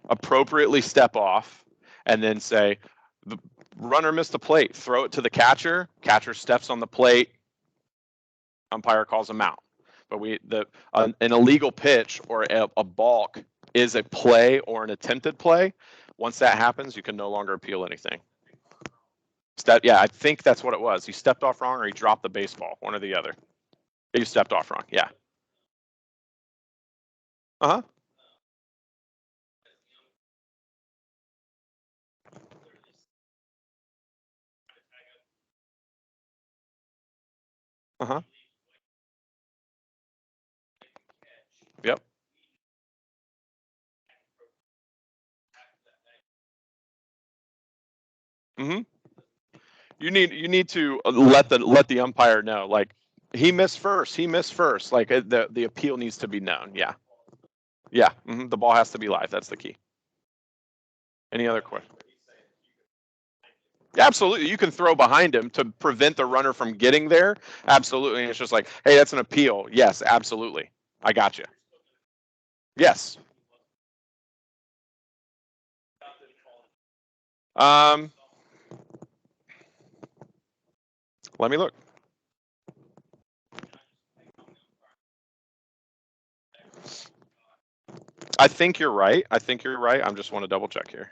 appropriately step off, and then say, the runner missed the plate, throw it to the catcher, catcher steps on the plate, umpire calls him out. But an illegal pitch or a balk is a play or an attempted play. Once that happens, you can no longer appeal anything. I think that's what it was. He stepped off wrong or he dropped the baseball, one or the other. He stepped off wrong, yeah. Uh-huh. Uh-huh. Yep. Mm-hmm. You need to let the umpire know, like, he missed first. Like, the appeal needs to be known. Yeah. Yeah. Mm-hmm. The ball has to be live. That's the key. Any other question? Yeah, absolutely. You can throw behind him to prevent the runner from getting there. Absolutely. And it's just like, hey, that's an appeal. Yes, absolutely. I got you. Yes. Let me look. I think you're right. I just want to double check here.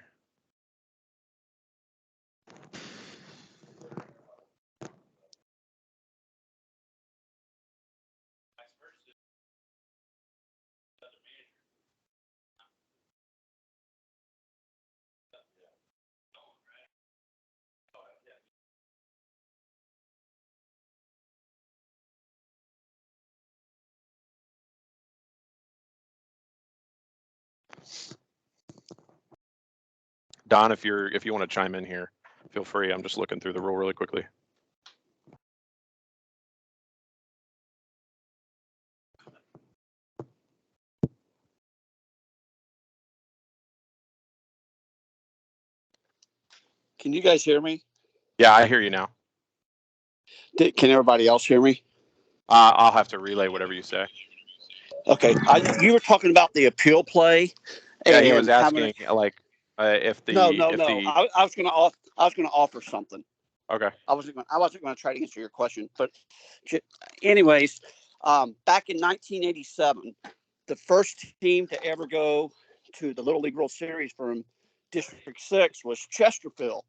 Don, if you want to chime in here, feel free. I'm just looking through the rule really quickly. Can you guys hear me? Yeah, I hear you now. Can everybody else hear me? I'll have to relay whatever you say. Okay. You were talking about the appeal play. Yeah, he was And asking if the No. the I was gonna offer something. okay. I wasn't gonna try to answer your question, but anyways, back in 1987, the first team to ever go to the Little League World Series from District 6 was Chesterfield,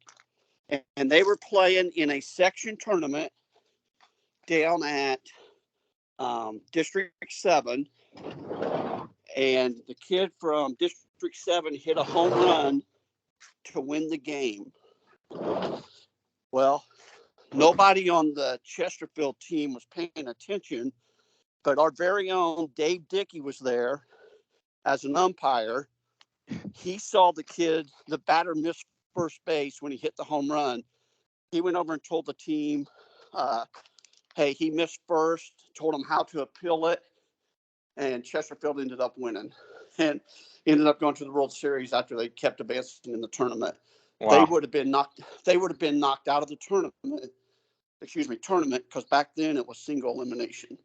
and they were playing in a section tournament down at District 7, and the kid from District 7 hit a home run to win the game. Well, nobody on the Chesterfield team was paying attention, but our very own Dave Dickey was there as an umpire. He saw the batter miss first base when he hit the home run. He went over and told the team, hey, he missed first, told them how to appeal it, and Chesterfield ended up winning and ended up going to the World Series after they kept advancing in the tournament. Wow. They would have been knocked out of the tournament because back then it was single elimination.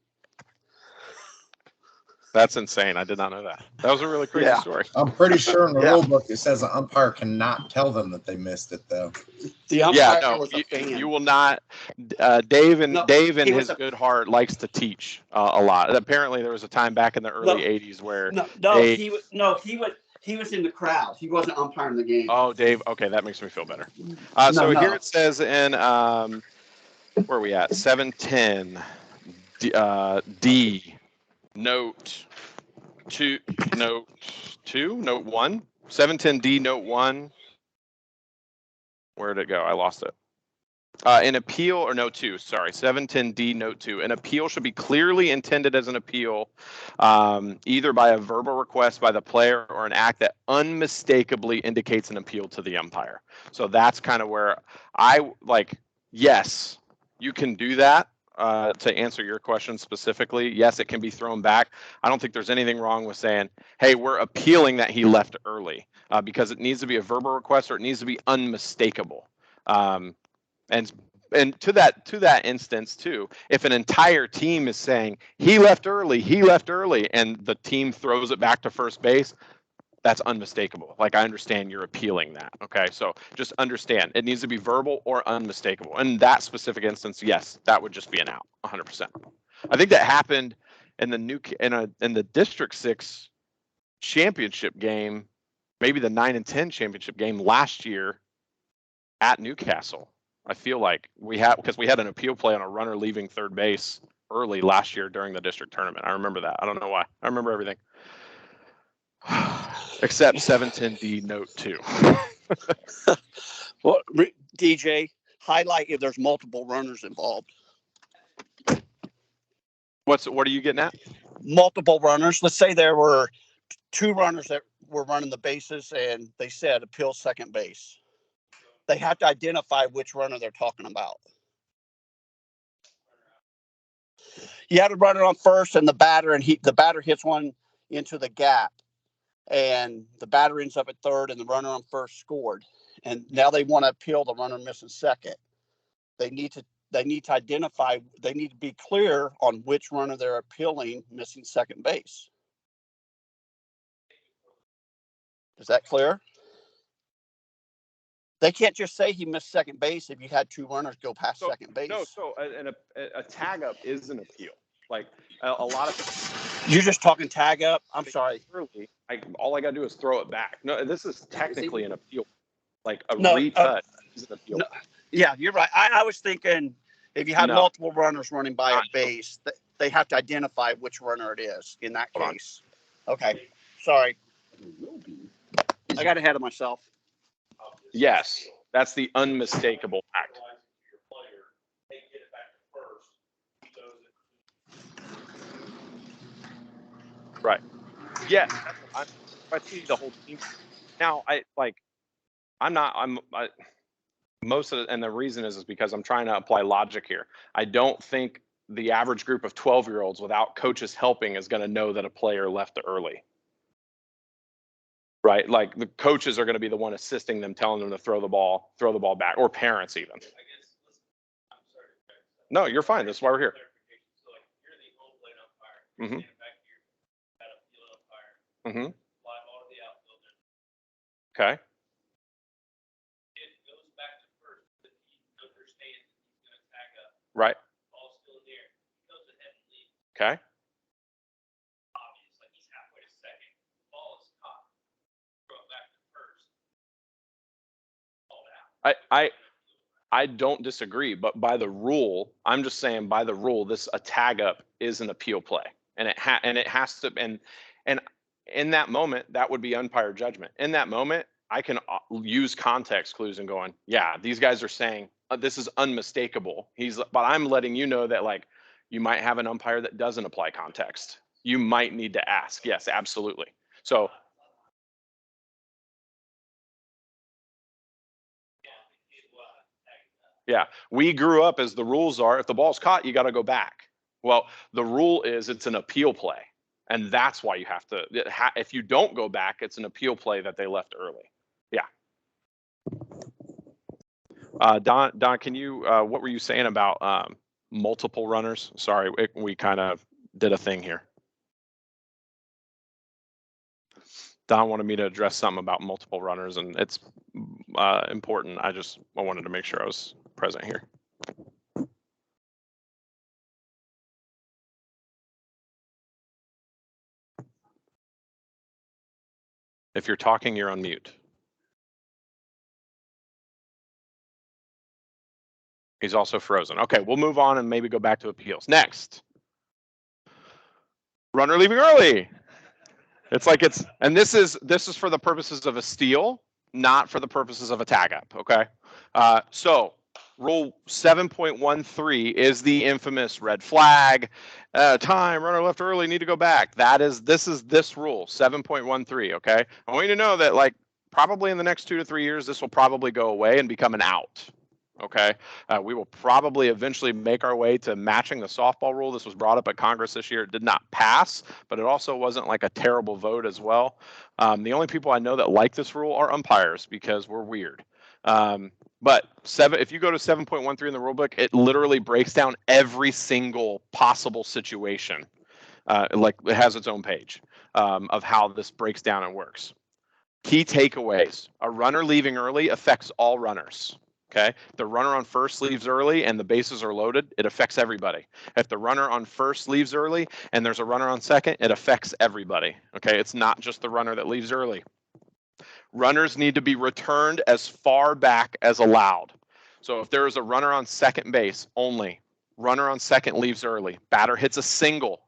That's insane. I did not know that. That was a really crazy story. I'm pretty sure in the rule book it says an umpire cannot tell them that they missed it, though. The umpire was a fan. You will not. Dave in his good heart likes to teach a lot. Apparently, there was a time back in the early '80s where he was in the crowd. He wasn't umpiring the game. Oh, Dave. Okay, that makes me feel better. Here it says in where are we at? 710 D. Note 1, 710D, note 1. Where did it go? I lost it. An appeal, or note 2, sorry, 710D, note 2. An appeal should be clearly intended as an appeal, either by a verbal request by the player or an act that unmistakably indicates an appeal to the umpire. So that's kind of where yes, you can do that. To answer your question specifically, yes, it can be thrown back. I don't think there's anything wrong with saying, hey, we're appealing that he left early, because it needs to be a verbal request or it needs to be unmistakable. And to that instance too, if an entire team is saying he left early, and the team throws it back to first base, that's unmistakable. Like, I understand you're appealing that. Okay, so just understand it needs to be verbal or unmistakable. In that specific instance, yes, that would just be an out, 100%. I think that happened in the District 6 championship game, maybe the 9 and 10 championship game last year at Newcastle. I feel like because we had an appeal play on a runner leaving third base early last year during the district tournament. I remember that. I don't know why. I remember everything. Except 710D note 2. Well, DJ, highlight if there's multiple runners involved. What are you getting at? Multiple runners. Let's say there were 2 runners that were running the bases and they said appeal second base. They have to identify which runner they're talking about. You had a runner on first and the batter hits one into the gap. And the batter ends up at third, and the runner on first scored. And now they want to appeal the runner missing second. They need to identify. They need to be clear on which runner they're appealing missing second base. Is that clear? They can't just say he missed second base if you had 2 runners go past second base. No, so a tag up is an appeal. Like a lot of. You're just talking tag up. I'm sorry. Early, all I got to do is throw it back. No, this is technically an appeal. Like a retouch is an appeal. No, yeah, you're right. I was thinking if you had multiple runners running by a base, they have to identify which runner it is in that case. Okay, sorry. I got ahead of myself. Yes, that's the unmistakable act. Right. Yes. I see the whole team. Now, and the reason is because I'm trying to apply logic here. I don't think the average group of 12-year-olds without coaches helping is going to know that a player left early. right? Like the coaches are going to be the one assisting them, telling them to throw the ball back, or parents even. No, you're fine. That's why we're here. Mm-hmm. Mm-hmm. Okay. Right. Okay. I don't disagree, but by the rule, I'm just saying by the rule, a tag up is an appeal play, and it has to, and in that moment, that would be umpire judgment. In that moment, I can use context clues and going, yeah, these guys are saying this is unmistakable. But I'm letting you know that like you might have an umpire that doesn't apply context. You might need to ask. Yes, absolutely. So. Yeah, we grew up as the rules are, if the ball's caught, you got to go back. Well, the rule is it's an appeal play. And that's why you have to, if you don't go back, it's an appeal play that they left early. Yeah. Don, can you, what were you saying about multiple runners? Sorry, we kind of did a thing here. Don wanted me to address something about multiple runners, and it's important. I wanted to make sure I was present here. If you're talking, you're on mute. He's also frozen. Okay, we'll move on and maybe go back to appeals. Next. Runner leaving early. It's like and this is for the purposes of a steal, not for the purposes of a tag up, okay? So rule 7.13 is the infamous red flag, time, runner left early, need to go back. This is this rule, 7.13, okay? I want you to know that like probably in the next 2 to 3 years, this will probably go away and become an out. Okay, we will probably eventually make our way to matching the softball rule. This was brought up at Congress this year. It did not pass, but it also wasn't like a terrible vote as well. The only people I know that like this rule are umpires because we're weird. But if you go to 7.13 in the rule book, it literally breaks down every single possible situation. Like it has its own page of how this breaks down and works. Key takeaways: a runner leaving early affects all runners. Okay, the runner on first leaves early and the bases are loaded, it affects everybody. If the runner on first leaves early and there's a runner on second, it affects everybody. Okay, it's not just the runner that leaves early. Runners need to be returned as far back as allowed. So if there is a runner on second base only, runner on second leaves early, batter hits a single,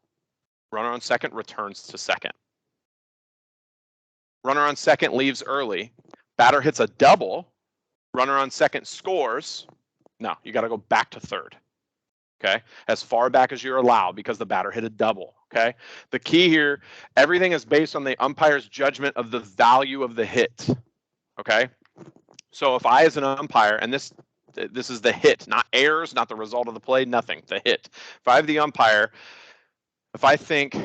runner on second returns to second. Runner on second leaves early, batter hits a double, runner on second scores. No, you got to go back to third. Okay, as far back as you're allowed because the batter hit a double. Okay, the key here, everything is based on the umpire's judgment of the value of the hit. Okay, so if I as an umpire, and this is the hit, not errors, not the result of the play, nothing, the hit. If I have the umpire, if I think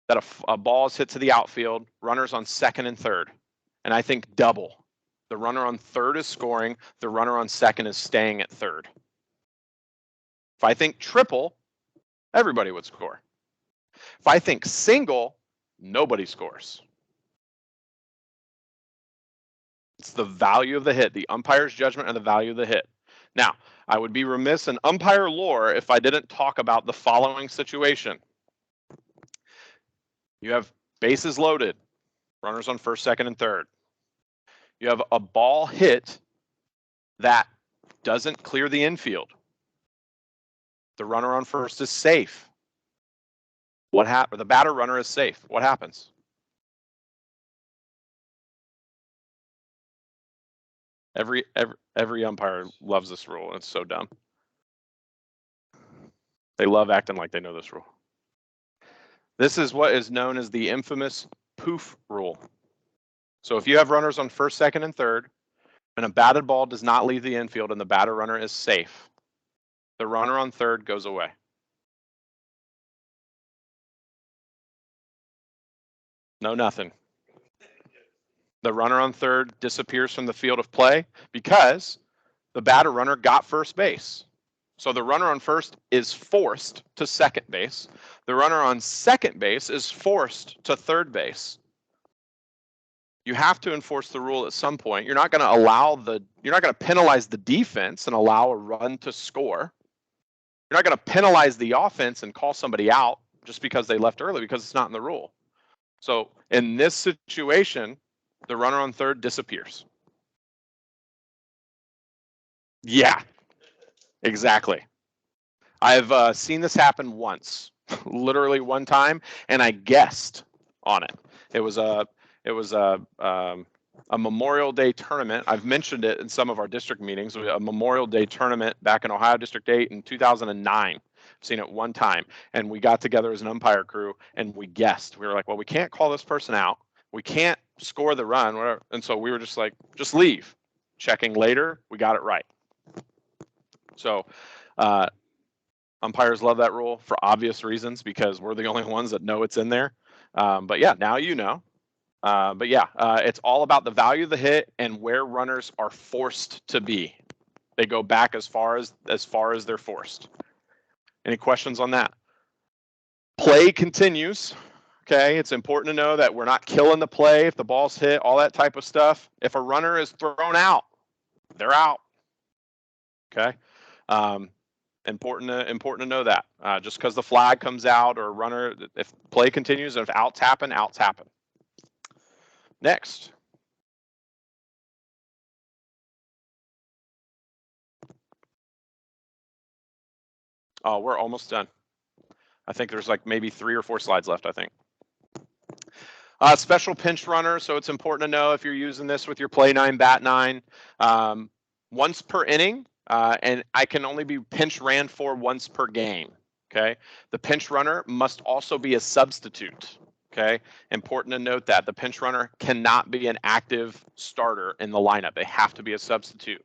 that a ball is hit to the outfield, runners on second and third, and I think double. The runner on third is scoring, the runner on second is staying at third. If I think triple, everybody would score. If I think single, nobody scores. It's the value of the hit, the umpire's judgment of the value of the hit. Now, I would be remiss in umpire lore if I didn't talk about the following situation. You have bases loaded, runners on first, second, and third. You have a ball hit that doesn't clear the infield. The runner on first is safe. What happens? The batter runner is safe. What happens? Every umpire loves this rule, and it's so dumb. They love acting like they know this rule. This is what is known as the infamous poof rule. So if you have runners on first, second, and third, and a batted ball does not leave the infield and the batter runner is safe, the runner on third goes away. No, nothing. The runner on third disappears from the field of play because the batter runner got first base. So the runner on first is forced to second base. The runner on second base is forced to third base. You have to enforce the rule at some point. You're not going to penalize the defense and allow a run to score. You're not going to penalize the offense and call somebody out just because they left early, because it's not in the rule. So in this situation, the runner on third disappears. Yeah, exactly. I've seen this happen once, literally one time, and I guessed on it. It was a Memorial Day tournament. I've mentioned it in some of our district meetings. A Memorial Day tournament back in Ohio District 8 in 2009. I've seen it one time, and we got together as an umpire crew and we guessed. We were like, well, we can't call this person out. We can't score the run, whatever. And so we were just like, just leave. Checking later, we got it right. So umpires love that rule for obvious reasons, because we're the only ones that know it's in there. But yeah, now you know. But yeah, it's all about the value of the hit and where runners are forced to be. They go back as far as they're forced. Any questions on that? Play continues. Okay, it's important to know that we're not killing the play if the ball's hit, all that type of stuff. If a runner is thrown out, they're out. Okay, important to know that. Just because the flag comes out or a runner, if play continues, and if outs happen, outs happen. Next. Oh, we're almost done. I think there's like maybe 3 or 4 slides left, I think. Special pinch runner. So it's important to know if you're using this with your play 9, bat 9, once per inning, and I can only be pinch ran for once per game. Okay. The pinch runner must also be a substitute. Okay. Important to note that the pinch runner cannot be an active starter in the lineup. They have to be a substitute.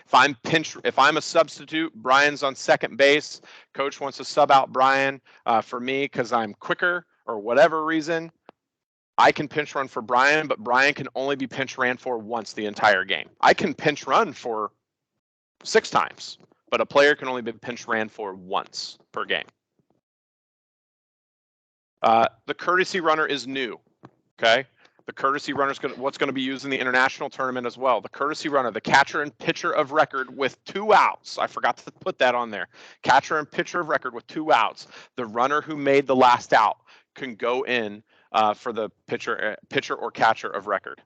If I'm a substitute, Brian's on second base, coach wants to sub out Brian for me because I'm quicker or whatever reason, I can pinch run for Brian, but Brian can only be pinch ran for once the entire game. I can pinch run for 6 times, but a player can only be pinch ran for once per game. The courtesy runner is new. Okay. The courtesy runner is what's going to be used in the international tournament as well. The courtesy runner, the catcher and pitcher of record with 2 outs. I forgot to put that on there. Catcher and pitcher of record with 2 outs. The runner who made the last out can go in for the pitcher or catcher of record.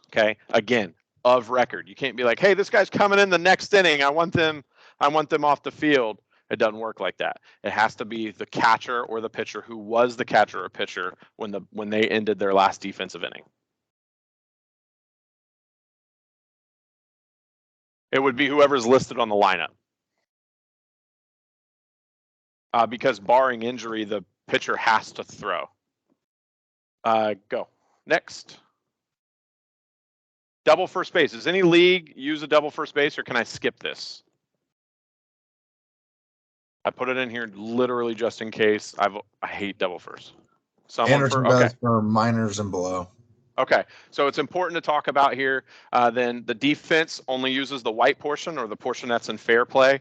Okay, again, of record. You can't be like, hey, this guy's coming in the next inning. I want them off the field. It doesn't work like that. It has to be the catcher or the pitcher who was the catcher or pitcher when they ended their last defensive inning. It would be whoever's listed on the lineup. Because barring injury, the pitcher has to throw. Go. Next. Double first base. Does any league use a double first base, or can I skip this? I put it in here literally just in case. I hate double first. Anderson does for minors and below. Okay, so it's important to talk about here. Then the defense only uses the white portion, or the portion that's in fair play.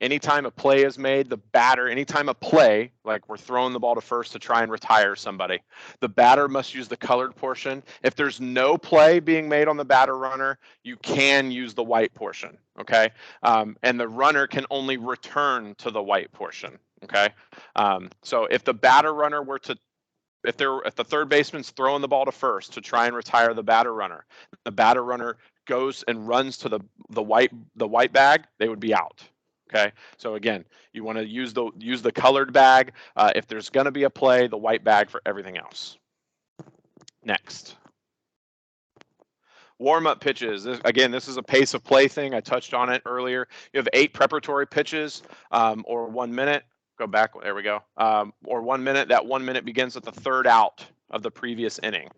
Anytime a play is made, the batter, anytime a play, like we're throwing the ball to first to try and retire somebody, the batter must use the colored portion. If there's no play being made on the batter runner, you can use the white portion, okay? And the runner can only return to the white portion, okay? So if the batter runner were to if the third baseman's throwing the ball to first to try and retire the batter runner goes and runs to the white bag, they would be out. Okay, so again, you want to use the colored bag if there's going to be a play, the white bag for everything else. Next. Warm-up pitches. This is a pace of play thing. I touched on it earlier. You have 8 preparatory pitches or 1 minute. Go back, there we go. Or 1 minute. That 1 minute begins at the third out of the previous inning.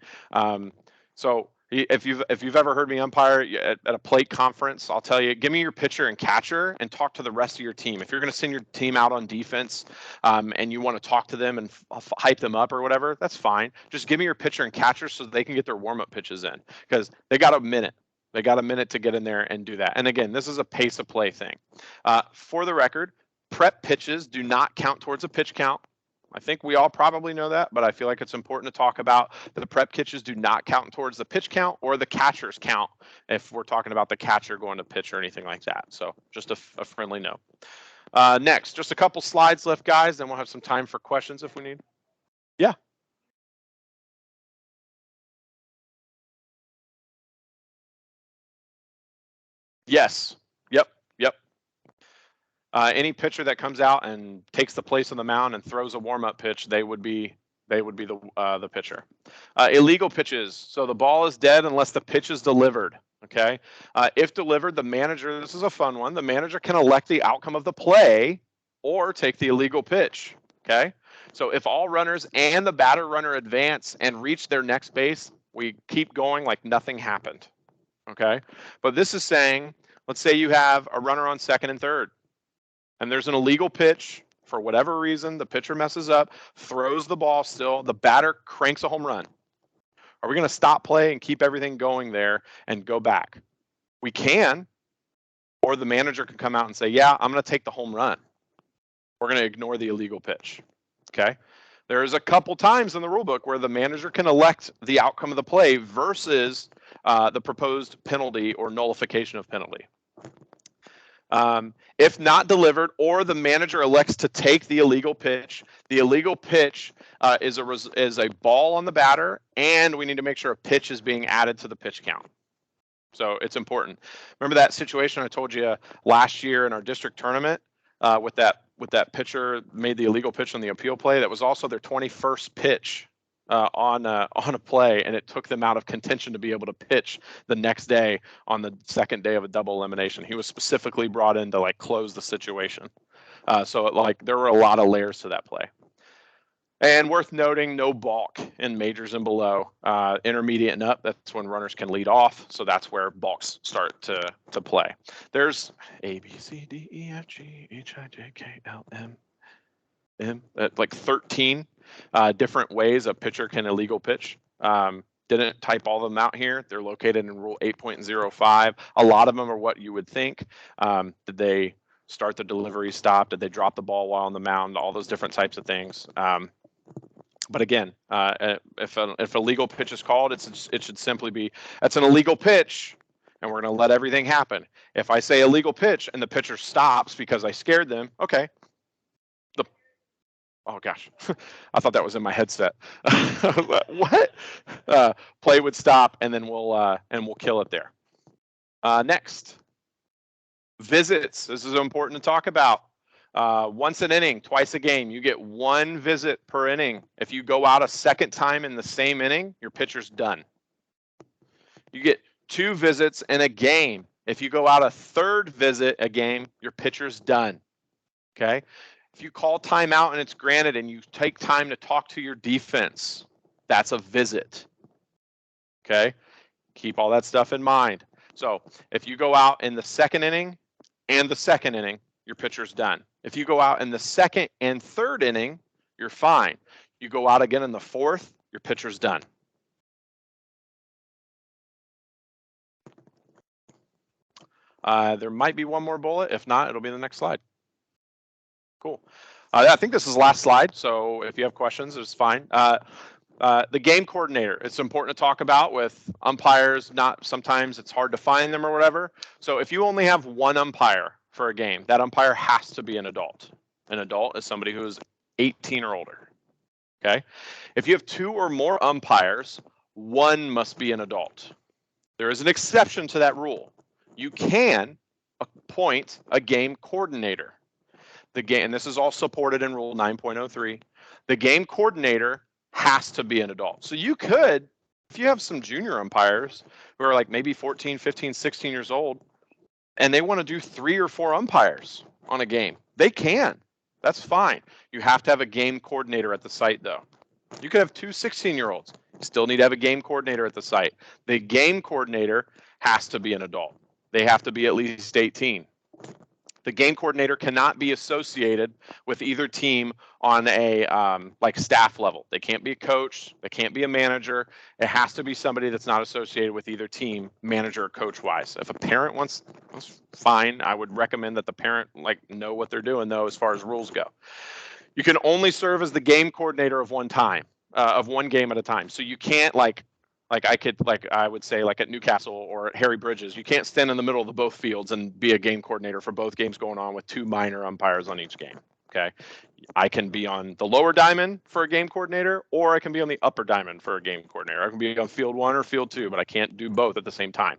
So If you've ever heard me umpire at a plate conference, I'll tell you, give me your pitcher and catcher and talk to the rest of your team. If you're going to send your team out on defense and you want to talk to them and hype them up or whatever, that's fine. Just give me your pitcher and catcher so they can get their warm-up pitches in, because they got a minute. They got a minute to get in there and do that. And again, this is a pace of play thing. For the record, prep pitches do not count towards a pitch count. I think we all probably know that, but I feel like it's important to talk about that the prep pitches do not count towards the pitch count or the catcher's count if we're talking about the catcher going to pitch or anything like that. So just a friendly note. Next, just a couple slides left, guys, then we'll have some time for questions if we need. Yeah. Yes. Yep. Any pitcher that comes out and takes the place on the mound and throws a warm-up pitch, they would be the pitcher. Illegal pitches. So the ball is dead unless the pitch is delivered. Okay. If delivered, the manager, this is a fun one, the manager can elect the outcome of the play or take the illegal pitch. Okay. So if all runners and the batter runner advance and reach their next base, we keep going like nothing happened. Okay. But this is saying, let's say you have a runner on second and third, and there's an illegal pitch. For whatever reason, the pitcher messes up, throws the ball still, the batter cranks a home run. Are we going to stop play and keep everything going there and go back? We can, or the manager can come out and say, yeah, I'm going to take the home run. We're going to ignore the illegal pitch. Okay. There's a couple times in the rule book where the manager can elect the outcome of the play versus the proposed penalty or nullification of penalty. If not delivered, or the manager elects to take the illegal pitch is a ball on the batter, and we need to make sure a pitch is being added to the pitch count. So it's important. Remember that situation I told you last year in our district tournament with that pitcher made the illegal pitch on the appeal play? That was also their 21st pitch on a play, and it took them out of contention to be able to pitch the next day on the second day of a double elimination. He was specifically brought in to like close the situation. So there were a lot of layers to that play. And worth noting, no balk in majors and below. Intermediate and up, that's when runners can lead off. So that's where balks start to play. There's A, B, C, D, E, F, G, H, I, J, K, L, M, like 13 different ways a pitcher can illegal pitch. Didn't type all of them out here. They're located in Rule 8.05. A lot of them are what you would think. Did they start the delivery stop? Did they drop the ball while on the mound? All those different types of things. But again, if a legal pitch is called, it should simply be, that's an illegal pitch, and we're going to let everything happen. If I say illegal pitch and the pitcher stops because I scared them, okay. Oh gosh, I thought that was in my headset. What? Play would stop, and then we'll kill it there. Next, visits. This is important to talk about. Once an inning, twice a game. You get one visit per inning. If you go out a second time in the same inning, your pitcher's done. You get 2 visits in a game. If you go out a third visit a game, your pitcher's done. Okay. If you call timeout and it's granted and you take time to talk to your defense, that's a visit. Okay. Keep all that stuff in mind. So if you go out in the second inning and the second inning, your pitcher's done. If you go out in the second and third inning, you're fine. You go out again in the fourth, your pitcher's done. There might be one more bullet. If not, it'll be the next slide. Cool. I think this is the last slide, so if you have questions, it's fine. The game coordinator, it's important to talk about with umpires. Sometimes it's hard to find them or whatever. So if you only have one umpire for a game, that umpire has to be an adult. An adult is somebody who is 18 or older. Okay. If you have 2 or more umpires, one must be an adult. There is an exception to that rule. You can appoint a game coordinator. And this is all supported in Rule 9.03. The game coordinator has to be an adult. So you could, if you have some junior umpires who are like maybe 14, 15, 16 years old, and they want to do 3 or 4 umpires on a game, they can. That's fine. You have to have a game coordinator at the site, though. You could have 2 16-year-olds. Still need to have a game coordinator at the site. The game coordinator has to be an adult. They have to be at least 18. The game coordinator cannot be associated with either team on a like staff level. They can't be a coach. They can't be a manager. It has to be somebody that's not associated with either team, manager or coach wise. If a parent wants, that's fine. I would recommend that the parent like know what they're doing though, as far as rules go. You can only serve as the game coordinator of one game at a time. So you can't like I would say like at Newcastle or at Harry Bridges, you can't stand in the middle of the both fields and be a game coordinator for both games going on with 2 minor umpires on each game. Okay. I can be on the lower diamond for a game coordinator, or I can be on the upper diamond for a game coordinator. I can be on field 1 or field 2, but I can't do both at the same time.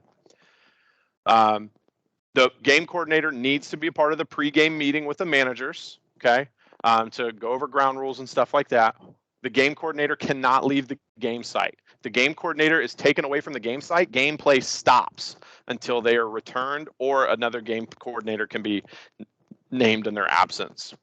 The game coordinator needs to be a part of the pregame meeting with the managers, okay, to go over ground rules and stuff like that. The game coordinator cannot leave the game site. The game coordinator is taken away from the game site. Gameplay stops until they are returned, or another game coordinator can be named in their absence.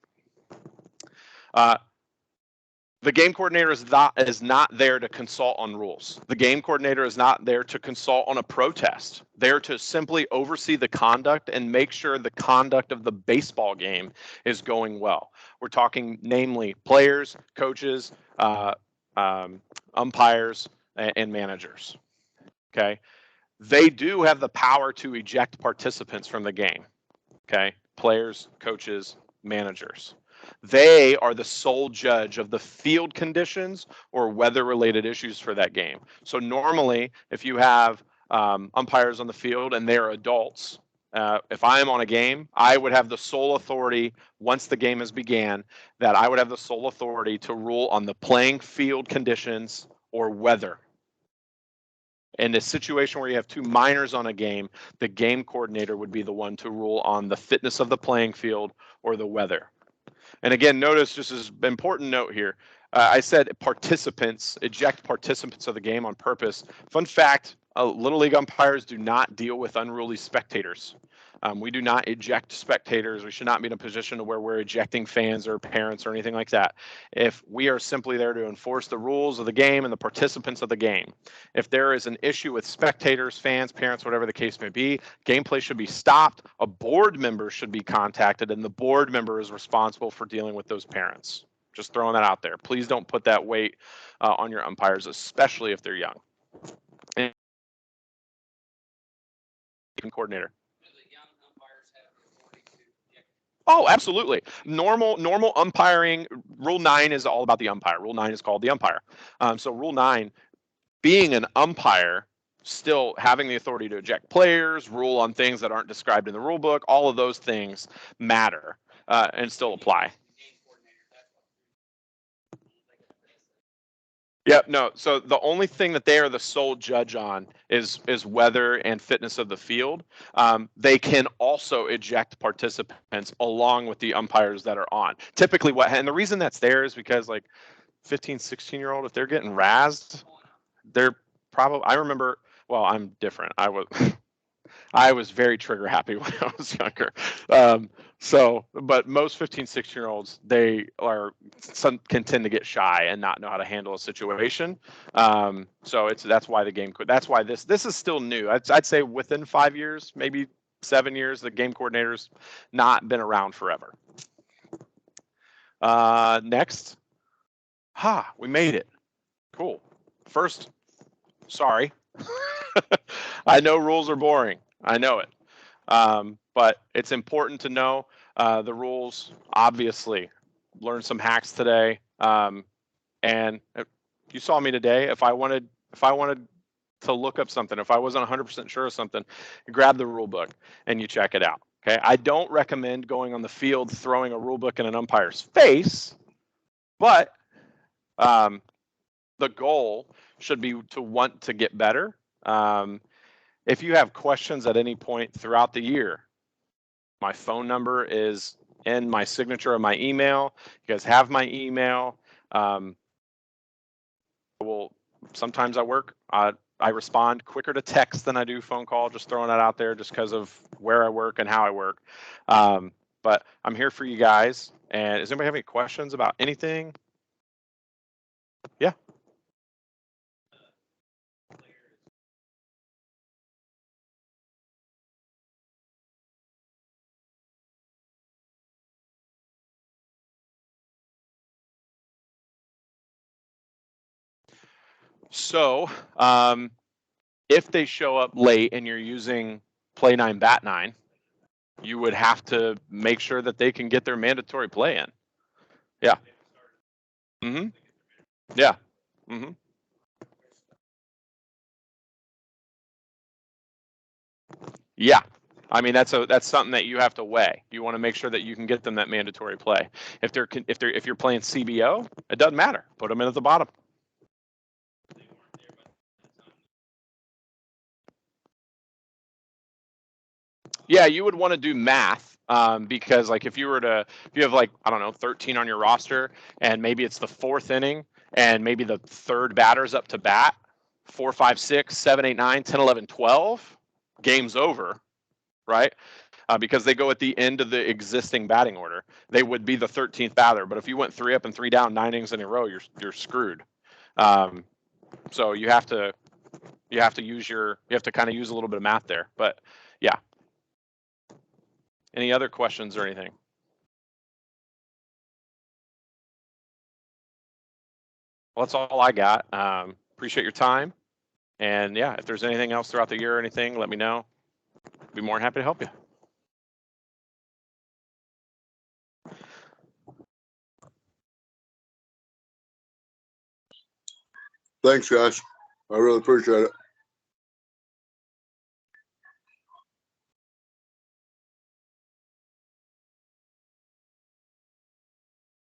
The game coordinator is not there to consult on rules. The game coordinator is not there to consult on a protest. They're to simply oversee the conduct and make sure the conduct of the baseball game is going well. We're talking namely players, coaches, umpires, and managers. Okay, they do have the power to eject participants from the game. Okay, players, coaches, managers. They are the sole judge of the field conditions or weather-related issues for that game. So normally, if you have umpires on the field and they're adults, if I am on a game, I would have the sole authority, once the game has began, that I would have the sole authority to rule on the playing field conditions or weather. In a situation where you have 2 minors on a game, the game coordinator would be the one to rule on the fitness of the playing field or the weather. And again, notice just as an important note here, I said participants, eject participants of the game on purpose. Fun fact, Little League umpires do not deal with unruly spectators. We do not eject spectators. We should not be in a position where we're ejecting fans or parents or anything like that. If we are simply there to enforce the rules of the game and the participants of the game. If there is an issue with spectators, fans, parents, whatever the case may be, gameplay should be stopped. A board member should be contacted, and the board member is responsible for dealing with those parents. Just throwing that out there. Please don't put that weight on your umpires, especially if they're young. And coordinator. Oh, absolutely. Normal umpiring. Rule 9 is all about the umpire. Rule 9 is called the umpire. So Rule 9, being an umpire, still having the authority to eject players, rule on things that aren't described in the rule book, all of those things matter and still apply. Yep, no. So the only thing that they are the sole judge on is weather and fitness of the field. They can also eject participants along with the umpires that are on. Typically and the reason that's there is because like 15, 16-year-old, if they're getting razzed, they're probably, I remember, well, I'm different. I was very trigger happy when I was younger. But most 15, 16-year-olds, some can tend to get shy and not know how to handle a situation. So that's why this is still new. I'd say within 5 years, maybe 7 years, the game coordinator's not been around forever. Next. We made it. Cool. First, sorry. I know rules are boring. I know it. But it's important to know the rules, obviously. Learned some hacks today. And you saw me today. If I wanted to look up something, if I wasn't 100% sure of something, you grab the rule book and you check it out. Okay. I don't recommend going on the field throwing a rule book in an umpire's face, but the goal should be to want to get better. If you have questions at any point throughout the year, my phone number is in my signature of my email. You guys have my email. Sometimes I work. I respond quicker to text than I do phone call. Just throwing that out there, just because of where I work and how I work. But I'm here for you guys. And does anybody have any questions about anything? Yeah. So if they show up late and you're using play 9, bat 9, you would have to make sure that they can get their mandatory play in. Yeah. Mm-hmm. Yeah. Mm-hmm. Yeah. I mean, that's something that you have to weigh. You want to make sure that you can get them that mandatory play. If you're playing CBO, it doesn't matter. Put them in at the bottom. Yeah, you would want to do math because like if you have like, I don't know, 13 on your roster and maybe it's the 4th inning and maybe the 3rd batter's up to bat, 4, 5, 6, 7, 8, 9, 10, 11, 12, game's over, right? Because they go at the end of the existing batting order. They would be the 13th batter, but if you went 3 up and 3 down, 9 innings in a row, you're screwed. So you have to kind of use a little bit of math there, but yeah. Any other questions or anything? Well, that's all I got. Appreciate your time. And yeah, if there's anything else throughout the year or anything, let me know. Be more than happy to help you. Thanks, guys. I really appreciate it.